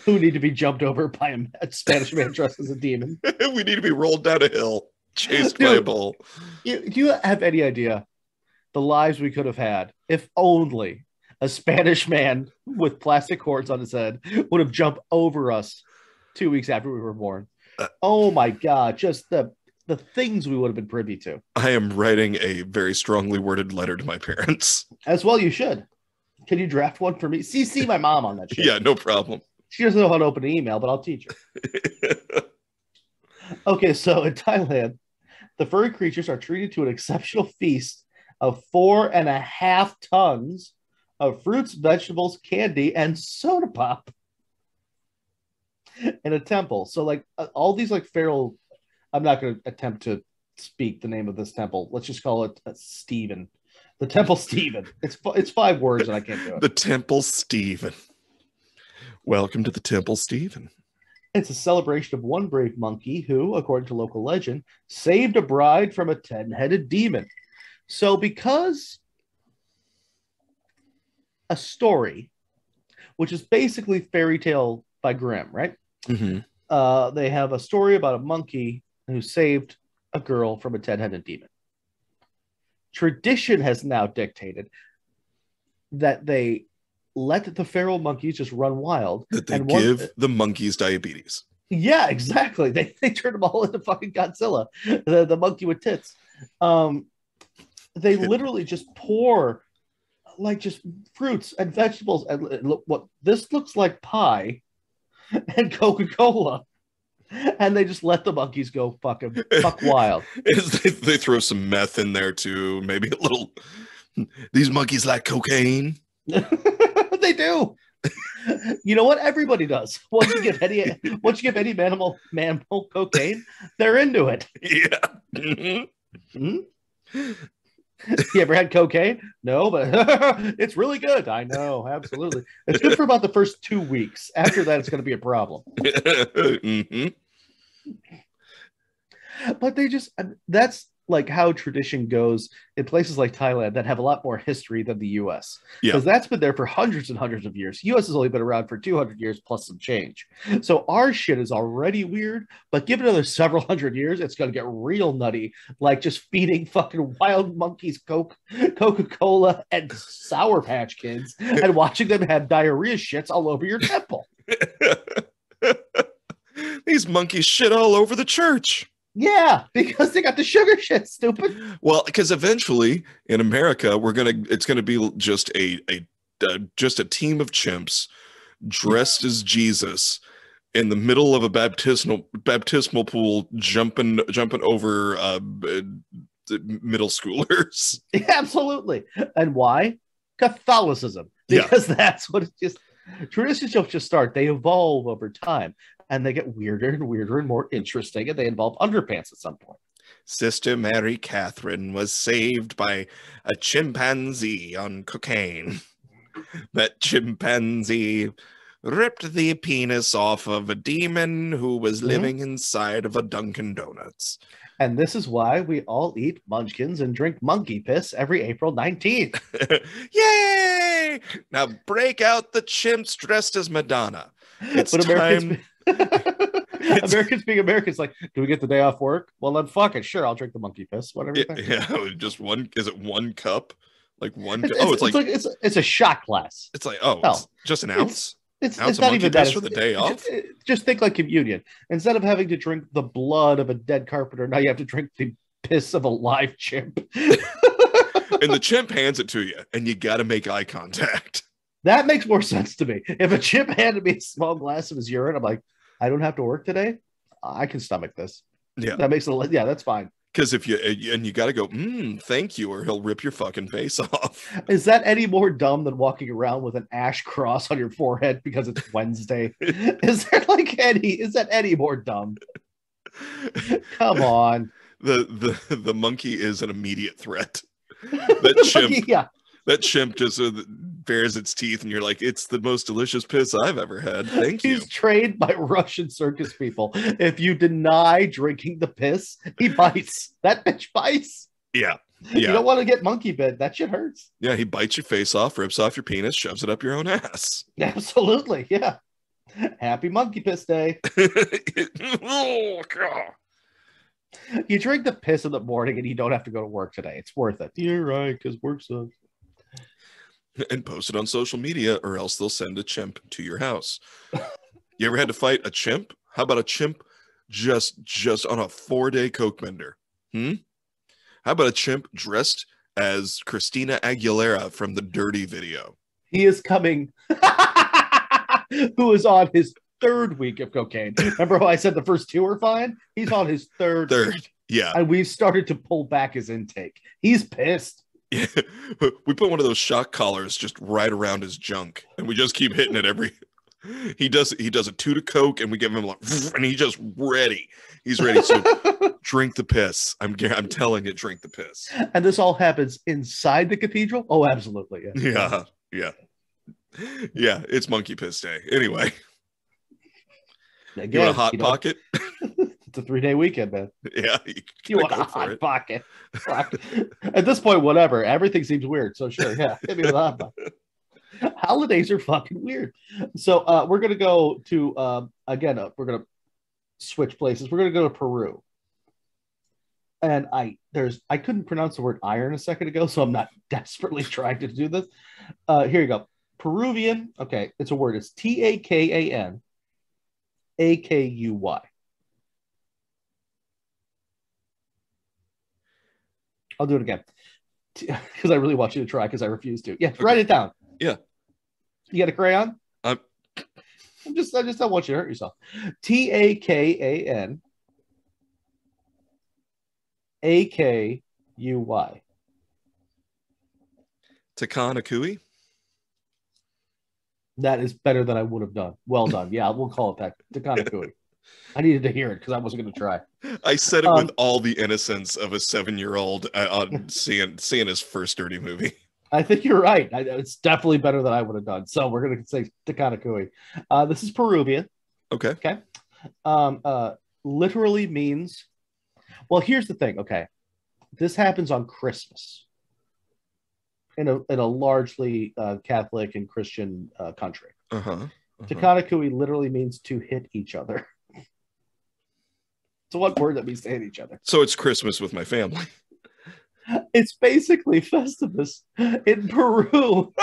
Who need to be jumped over by a Spanish man dressed as a demon. We need to be rolled down a hill, chased by a bull. Do you have any idea the lives we could have had if only a Spanish man with plastic cords on his head would have jumped over us 2 weeks after we were born? Oh my God, just the things we would have been privy to. I am writing a very strongly worded letter to my parents. As well you should. Can you draft one for me? CC my mom on that shit. Yeah, no problem. She doesn't know how to open an email, but I'll teach her. Okay, so in Thailand, the furry creatures are treated to an exceptional feast of 4.5 tons of fruits, vegetables, candy, and soda pop in a temple. So like all these like feral, I'm not going to attempt to speak the name of this temple. Let's just call it Stephen. The Temple Stephen. It's 5 words and I can't do it. The Temple Stephen. Welcome to the Temple Stephen. It's a celebration of one brave monkey who, according to local legend, saved a bride from a 10-headed demon. So because a story, which is basically fairy tale by Grimm, right? Mm-hmm. They have a story about a monkey who saved a girl from a 10-headed demon. Tradition has now dictated that they let the feral monkeys just run wild. That they give the monkeys diabetes. Yeah, exactly. They turn them all into fucking Godzilla, the monkey with tits. They literally just pour like just fruits and vegetables and what this looks like pie and Coca-Cola. And they just let the monkeys go fuck wild. They throw some meth in there too. Maybe a little. These monkeys like cocaine. They do. You know what? Everybody does. Once you give any mammal cocaine, they're into it. Yeah. Mm-hmm. You ever had cocaine? No, but it's really good. I know, absolutely. It's good for about the first 2 weeks. After that, it's going to be a problem. Mm-hmm. But that's like how tradition goes in places like Thailand that have a lot more history than the US. Because that's been there for hundreds and hundreds of years. US has only been around for 200 years plus some change. So our shit is already weird, but give it another several hundred years, it's going to get real nutty, like just feeding fucking wild monkeys Coca-Cola and Sour Patch Kids and watching them have diarrhea shits all over your temple. These monkeys shit all over the church. Yeah, because they got the sugar shit, stupid. Well, because eventually in America, it's gonna be just a team of chimps dressed as Jesus in the middle of a baptismal pool, jumping over middle schoolers. Yeah, absolutely. And why? Catholicism. Because that's what it's just. Traditions don't just start; they evolve over time. And they get weirder and weirder and more interesting, and they involve underpants at some point. Sister Mary Catherine was saved by a chimpanzee on cocaine. That chimpanzee ripped the penis off of a demon who was living inside of a Dunkin' Donuts. And this is why we all eat munchkins and drink monkey piss every April 19th. Yay! Now break out the chimps dressed as Madonna. It's time... Americans being Americans, like, do we get the day off work? Well, then fuck it. Sure, I'll drink the monkey piss. Whatever. Yeah, just one. Is it one cup? Like one? It's a shot glass. It's like it's just an ounce. It's ounce not of even that that. For the day off. Just think like communion. Instead of having to drink the blood of a dead carpenter, now you have to drink the piss of a live chimp. And the chimp hands it to you, and you got to make eye contact. That makes more sense to me. If a chimp handed me a small glass of his urine, I'm like, I don't have to work today. I can stomach this. Yeah, that makes it. Yeah, that's fine. Because if you got to go, thank you, or he'll rip your fucking face off. Is that any more dumb than walking around with an ash cross on your forehead because it's Wednesday? Is that any more dumb? Come on. The monkey is an immediate threat. That chimp. Yeah. That chimp just bares its teeth, and you're like, it's the most delicious piss I've ever had. Thank you. He's trained by Russian circus people. If you deny drinking the piss, he bites. That bitch bites. Yeah. You don't want to get monkey bit. That shit hurts. Yeah, he bites your face off, rips off your penis, shoves it up your own ass. Absolutely, yeah. Happy monkey piss day. Oh, God. You drink the piss in the morning and you don't have to go to work today. It's worth it. You're right, because work sucks. And post it on social media, or else they'll send a chimp to your house. You ever had to fight a chimp? How about a chimp just on a 4-day coke bender? How about a chimp dressed as Christina Aguilera from the Dirty video? He is coming. Who is on his 3rd week of cocaine? Remember how I said the first 2 were fine? He's on his third. Yeah. And we've started to pull back his intake. He's pissed. Yeah. We put one of those shock collars just right around his junk, and we just keep hitting it every. He does a 2 to coke, and we give him like, and he's just ready. He's ready. So drink the piss. I'm telling you, drink the piss. And this all happens inside the cathedral. Oh, absolutely. Yeah. It's monkey piss day. Anyway, again, you want a hot pocket? It's a 3-day weekend, man. Yeah, you want a hot pocket? At this point, whatever. Everything seems weird. So sure, yeah, hit me with a hot pocket. Holidays are fucking weird. So we're gonna go to we're gonna switch places. We're gonna go to Peru, and I couldn't pronounce the word iron a second ago, so I'm not desperately trying to do this. Here you go. Peruvian. Okay, it's a word. It's TAKAN AKUY. I'll do it again because I really want you to try because I refuse to. Yeah, okay. Write it down. Yeah. You got a crayon? I just don't want you to hurt yourself. Takanakui. Takanakui. That is better than I would have done. Well done. Yeah, we'll call it that. Takanakui. I needed to hear it because I wasn't going to try. I said it with all the innocence of a 7-year-old on seeing his first dirty movie. I think you're right. It's definitely better than I would have done. So we're going to say Takanakui. This is Peruvian. Okay. Okay. Literally means, well, here's the thing. Okay. This happens on Christmas in a largely Catholic and Christian country. Takanakui literally means to hit each other. It's one word that means to hit each other. So it's Christmas with my family. It's basically Festivus in Peru.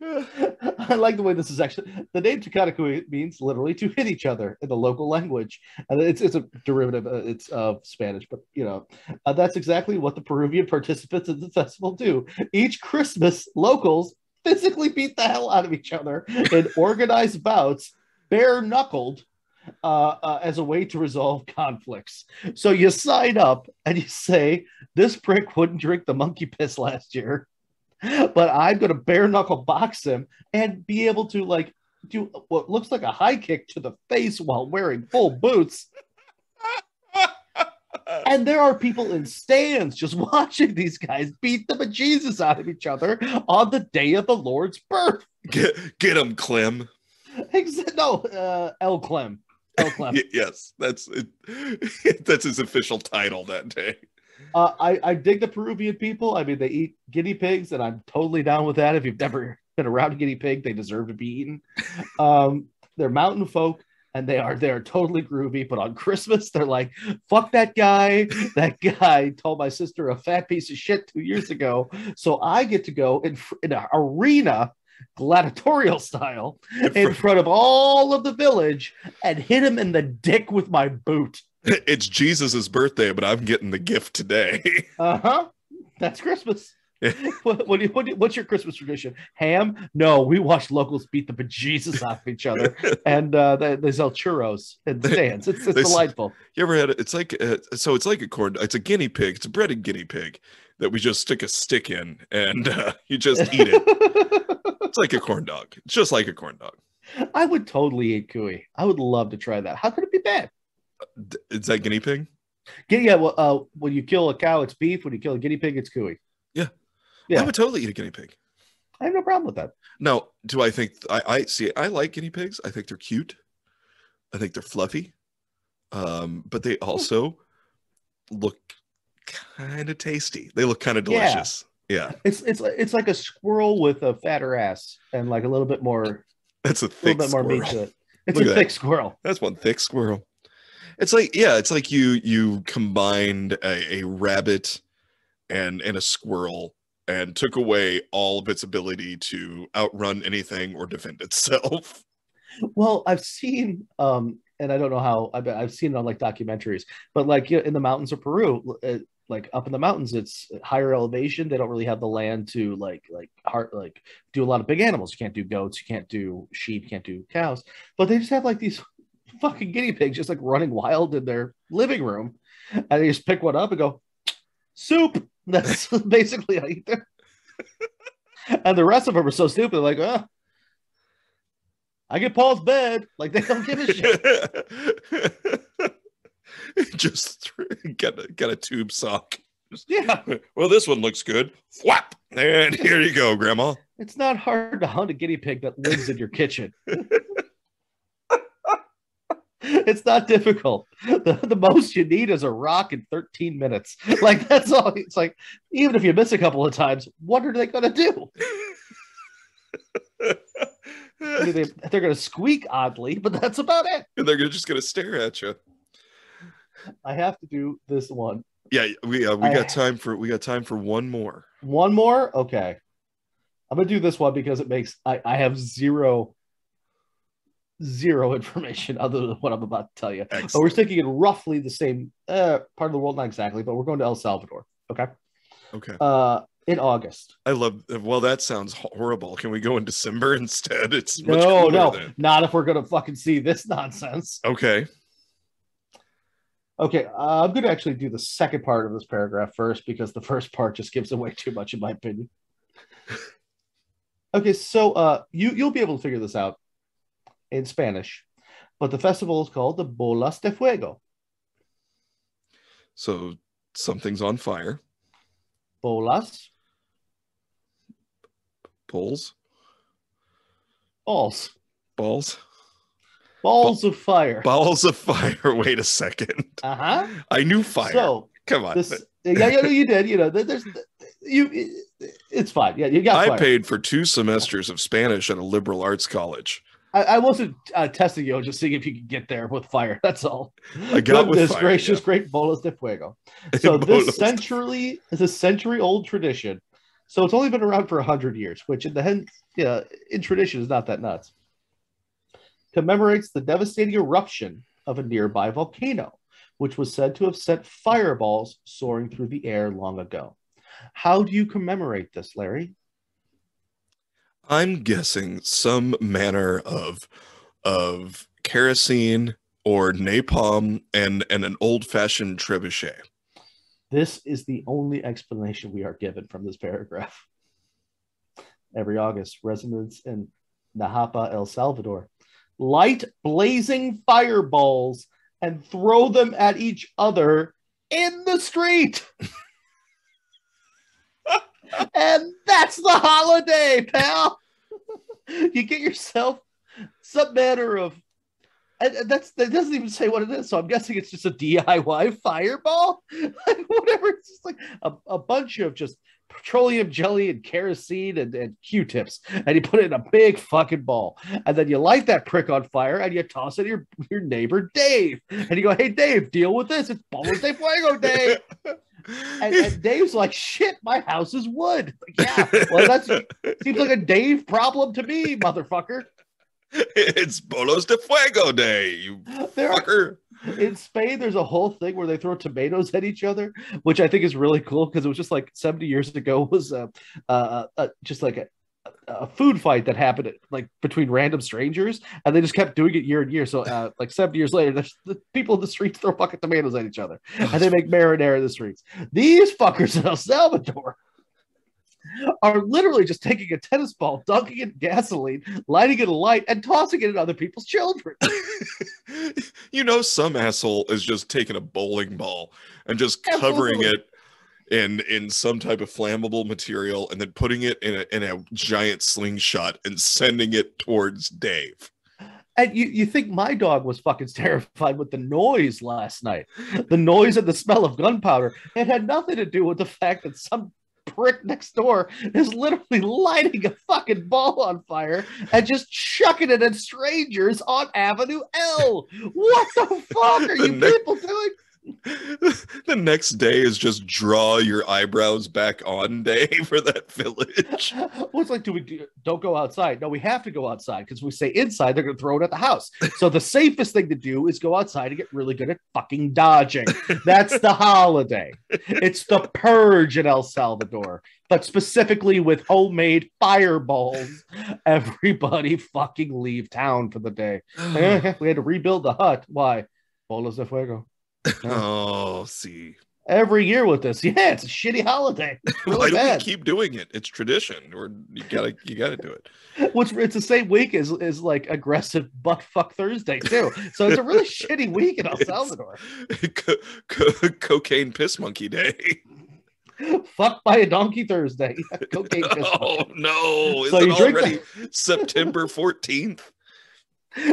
I like the way this is actually, the name Takanakui means literally to hit each other in the local language. And it's a derivative, it's of Spanish, but that's exactly what the Peruvian participants in the festival do. Each Christmas, locals physically beat the hell out of each other in organized bouts, bare knuckled, as a way to resolve conflicts. So you sign up and you say, this prick wouldn't drink the monkey piss last year, but I'm going to bare knuckle box him and be able to like do what looks like a high kick to the face while wearing full boots. And there are people in stands just watching these guys beat the bejesus out of each other on the day of the Lord's birth. Get him, Clem. No, El Clem. El Clem. Yes, that's it. That's his official title that day. I dig the Peruvian people. I mean, they eat guinea pigs, and I'm totally down with that. If you've never been around a guinea pig, they deserve to be eaten. They're mountain folk, and they're totally groovy. But on Christmas, they're like, "Fuck that guy! That guy told my sister a fat piece of shit 2 years ago, so I get to go in an arena." Gladiatorial style in front of all of the village and hit him in the dick with my boot. It's Jesus's birthday, but I'm getting the gift today. That's Christmas. What's your Christmas tradition? Ham? No, we watch locals beat the bejesus out of each other, and they sell churros and stands. It's delightful. You ever had it? It's like it's like it's a guinea pig. It's a breaded guinea pig that we just stick a stick in, and you just eat it. It's like a corn dog. It's just like a corn dog. I would totally eat cuy. I would love to try that. How could it be bad? Is that guinea pig? Yeah. Well, when you kill a cow, it's beef. When you kill a guinea pig, it's cuy. Yeah. Yeah. I would totally eat a guinea pig. I have no problem with that. Now, do I think I see? I like guinea pigs. I think they're cute. I think they're fluffy. But they also look kind of tasty. They look kind of delicious. Yeah. It's like a squirrel with a fatter ass and like a little bit more. That's a thick squirrel. More meat to it. It's a thick squirrel. That's one thick squirrel. It's like you combined a rabbit and a squirrel and took away all of its ability to outrun anything or defend itself. Well, I've seen and I don't know how I've seen it on like documentaries, but like in the mountains of Peru, like up in the mountains, it's higher elevation. They don't really have the land to do a lot of big animals. You can't do goats, you can't do sheep, you can't do cows, but they just have like these fucking guinea pigs just like running wild in their living room, and they just pick one up and go soup. That's basically how you eat them. And the rest of them are so stupid, like, I get Paul's bed. Like they don't give a shit. Just got a tube sock. Yeah. Well, this one looks good. Whap! And here you go, Grandma. It's not hard to hunt a guinea pig that lives in your kitchen. It's not difficult. The most you need is a rock in 13 minutes. Like that's all. It's like even if you miss a couple of times, what are they going to do? They're going to squeak oddly, but that's about it. And they're just going to stare at you. I have to do this one. Yeah, we got time for one more. One more? Okay. I'm gonna do this one because it makes I have zero information other than what I'm about to tell you. Excellent. But we're sticking in roughly the same part of the world, not exactly, but we're going to El Salvador. Okay. Okay. in August. I love. Well, that sounds horrible. Can we go in December instead? It's much No, cooler no, then. not if we're gonna fucking see this nonsense. Okay. Okay, I'm gonna actually do the second part of this paragraph first because the first part just gives away too much, in my opinion. Okay, so you'll be able to figure this out in Spanish, but the festival is called the Bolas de Fuego. So something's on fire. Bolas, Balls. balls, Balls. balls of fire. Balls of fire. Wait a second. Uh-huh. I knew fire. So Come on. this, yeah, you did. You know, it's fine. Yeah, you got. I fire. paid for 2 semesters of Spanish at a liberal arts college. I wasn't testing you, just seeing if you could get there with fire. That's all. I got with Goodness fire, gracious, yeah. great bolas de fuego. So Bolas this de- century is a century-old tradition. So it's only been around for 100 years, which in tradition is not that nuts. Commemorates the devastating eruption of a nearby volcano, which was said to have sent fireballs soaring through the air long ago. How do you commemorate this, Larry? I'm guessing some manner of kerosene or napalm and an old-fashioned trebuchet. This is the only explanation we are given from this paragraph. Every August, residents in Najapa, El Salvador, light blazing fireballs and throw them at each other in the street. And that's the holiday, pal. You get yourself some manner of, and that doesn't even say what it is. So I'm guessing it's just a DIY fireball, like whatever. It's just like a bunch of just petroleum jelly and kerosene and Q-tips, and you put it in a big fucking ball, and then you light that prick on fire and you toss it at your neighbor Dave, and you go, "Hey Dave, deal with this. It's Bolas de Fuego Day." And Dave's like, "Shit, my house is wood." Like, yeah, well, that seems like a Dave problem to me, motherfucker. It's Bolos de Fuego Day, you fucker. In Spain, there's a whole thing where they throw tomatoes at each other, which I think is really cool because it was just like 70 years ago was just like a food fight that happened like between random strangers, and they just kept doing it year and year. So like 70 years later, the people in the streets throw fucking tomatoes at each other, and they make marinara in the streets. These fuckers in El Salvador are literally just taking a tennis ball, dunking it in gasoline, lighting it alight, and tossing it at other people's children. You know, some asshole is just taking a bowling ball and just covering Absolutely. it in some type of flammable material and then putting it in a giant slingshot and sending it towards Dave. And you think my dog was fucking terrified with the noise last night, the noise and the smell of gunpowder. It had nothing to do with the fact that some prick next door is literally lighting a fucking ball on fire and just chucking it at strangers on Avenue L. What the fuck are you people doing? The next day is just draw your eyebrows back on day for that village. Well, it's like, don't go outside. No, we have to go outside because if we stay inside, they're going to throw it at the house. So the safest thing to do is go outside and get really good at fucking dodging. That's the holiday. It's the purge in El Salvador, but specifically with homemade fireballs. Everybody fucking leave town for the day. We had to rebuild the hut. Why? Bolas de Fuego. Oh, see. Every year with this. Yeah, it's a shitty holiday. It's really Why don't bad. we keep doing it? It's tradition. Or you gotta do it. It's the same week as like aggressive butt fuck Thursday too. So it's a really shitty week in El Salvador. Cocaine piss monkey day. Fuck by a donkey Thursday. Cocaine piss Oh monkey. no! Is So it you drink already September 14th?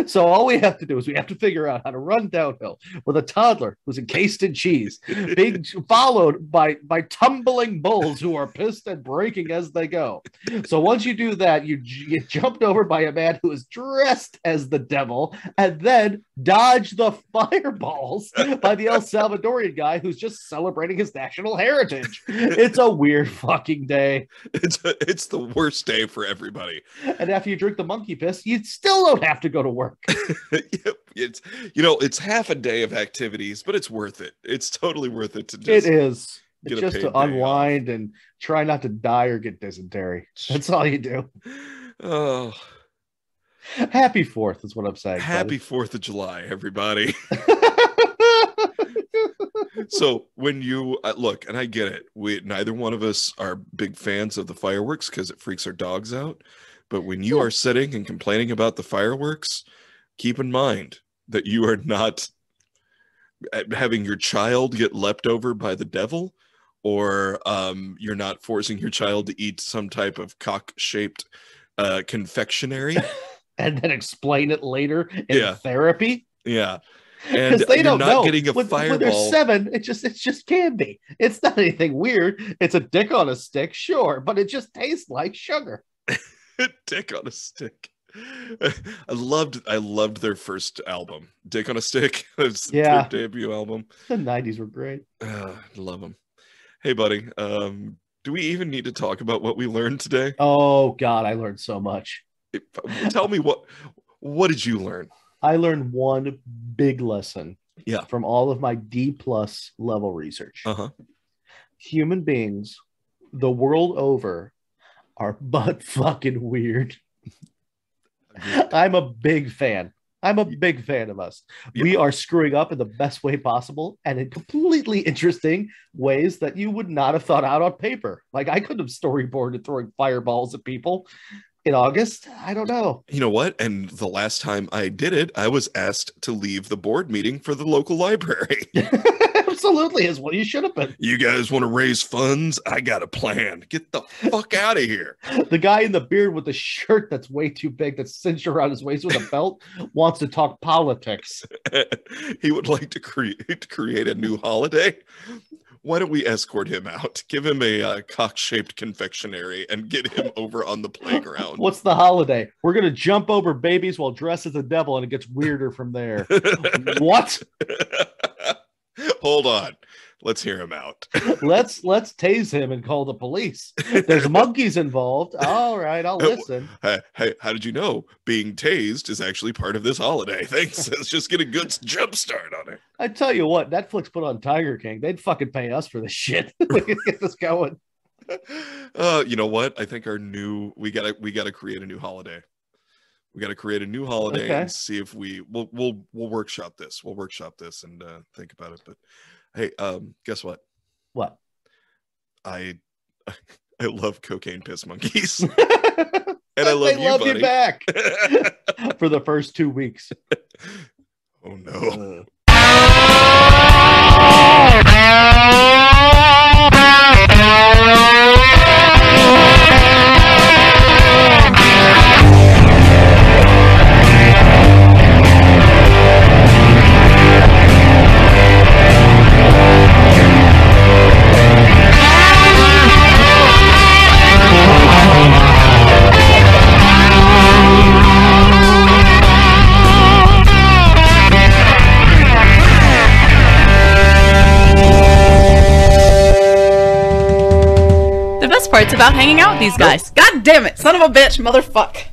So all we have to do is we have to figure out how to run downhill with a toddler who's encased in cheese, being followed by tumbling bulls who are pissed and breaking as they go. So once you do that, you get jumped over by a man who is dressed as the devil, and then dodge the fireballs by the El Salvadorian guy who's just celebrating his national heritage. It's a weird fucking day. It's the worst day for everybody. And after you drink the monkey piss, you still don't have to go to work. Yep, it's half a day of activities, but it's worth it. It's totally worth it to It just is. Get a just paid to day off. unwind and try not to die or get dysentery. That's all you do. Oh, Happy 4th is what I'm saying. happy 4th of July, everybody. So when you look, and I get it, neither one of us are big fans of the fireworks because it freaks our dogs out. But when you are sitting and complaining about the fireworks, keep in mind that you are not having your child get leapt over by the devil, or you're not forcing your child to eat some type of cock-shaped confectionery. And then explain it later in therapy. Yeah. And Because they you're don't not know. getting a When they're fireball. 7, it's just candy. It's not anything weird. It's a dick on a stick, sure, but it just tastes like sugar. Dick on a Stick. I loved their first album, Dick on a Stick. It's their debut album. The 90s were great. Love them. Hey, buddy. Do we even need to talk about what we learned today? Oh God, I learned so much. Tell me what did you learn? I learned one big lesson Yeah. from all of my D+ level research. Uh-huh. Human beings, the world over, are butt fucking weird. I'm a big fan. I'm a big fan of us. Yeah. We are screwing up in the best way possible and in completely interesting ways that you would not have thought out on paper. Like I could have storyboarded throwing fireballs at people in August. I don't know. You know what? And the last time I did it, I was asked to leave the board meeting for the local library. Absolutely is what you should have been. You guys want to raise funds? I got a plan. Get the fuck out of here. The guy in the beard with the shirt that's way too big, that's cinched around his waist with a belt, wants to talk politics. He would like to create a new holiday. Why don't we escort him out? Give him a cock-shaped confectionery and get him over on the playground. What's the holiday? We're going to jump over babies while dressed as a devil, and it gets weirder from there. What? Hold on. Let's hear him out. Let's tase him and call the police. There's monkeys involved. All right, I'll listen. Hey, how did you know being tased is actually part of this holiday? Thanks. Let's just get a good jump start on it. I tell you what, Netflix put on Tiger King. They'd fucking pay us for this shit. We can get this going. You know what? I think we gotta create a new holiday. We got to create a new holiday and see if we'll workshop this. We'll workshop this and think about it. But hey, guess what? What? I love cocaine piss monkeys, and I love they love buddy. you back for the first 2 weeks. Oh no. Parts about hanging out with these guys. God damn it, son of a bitch, motherfuck.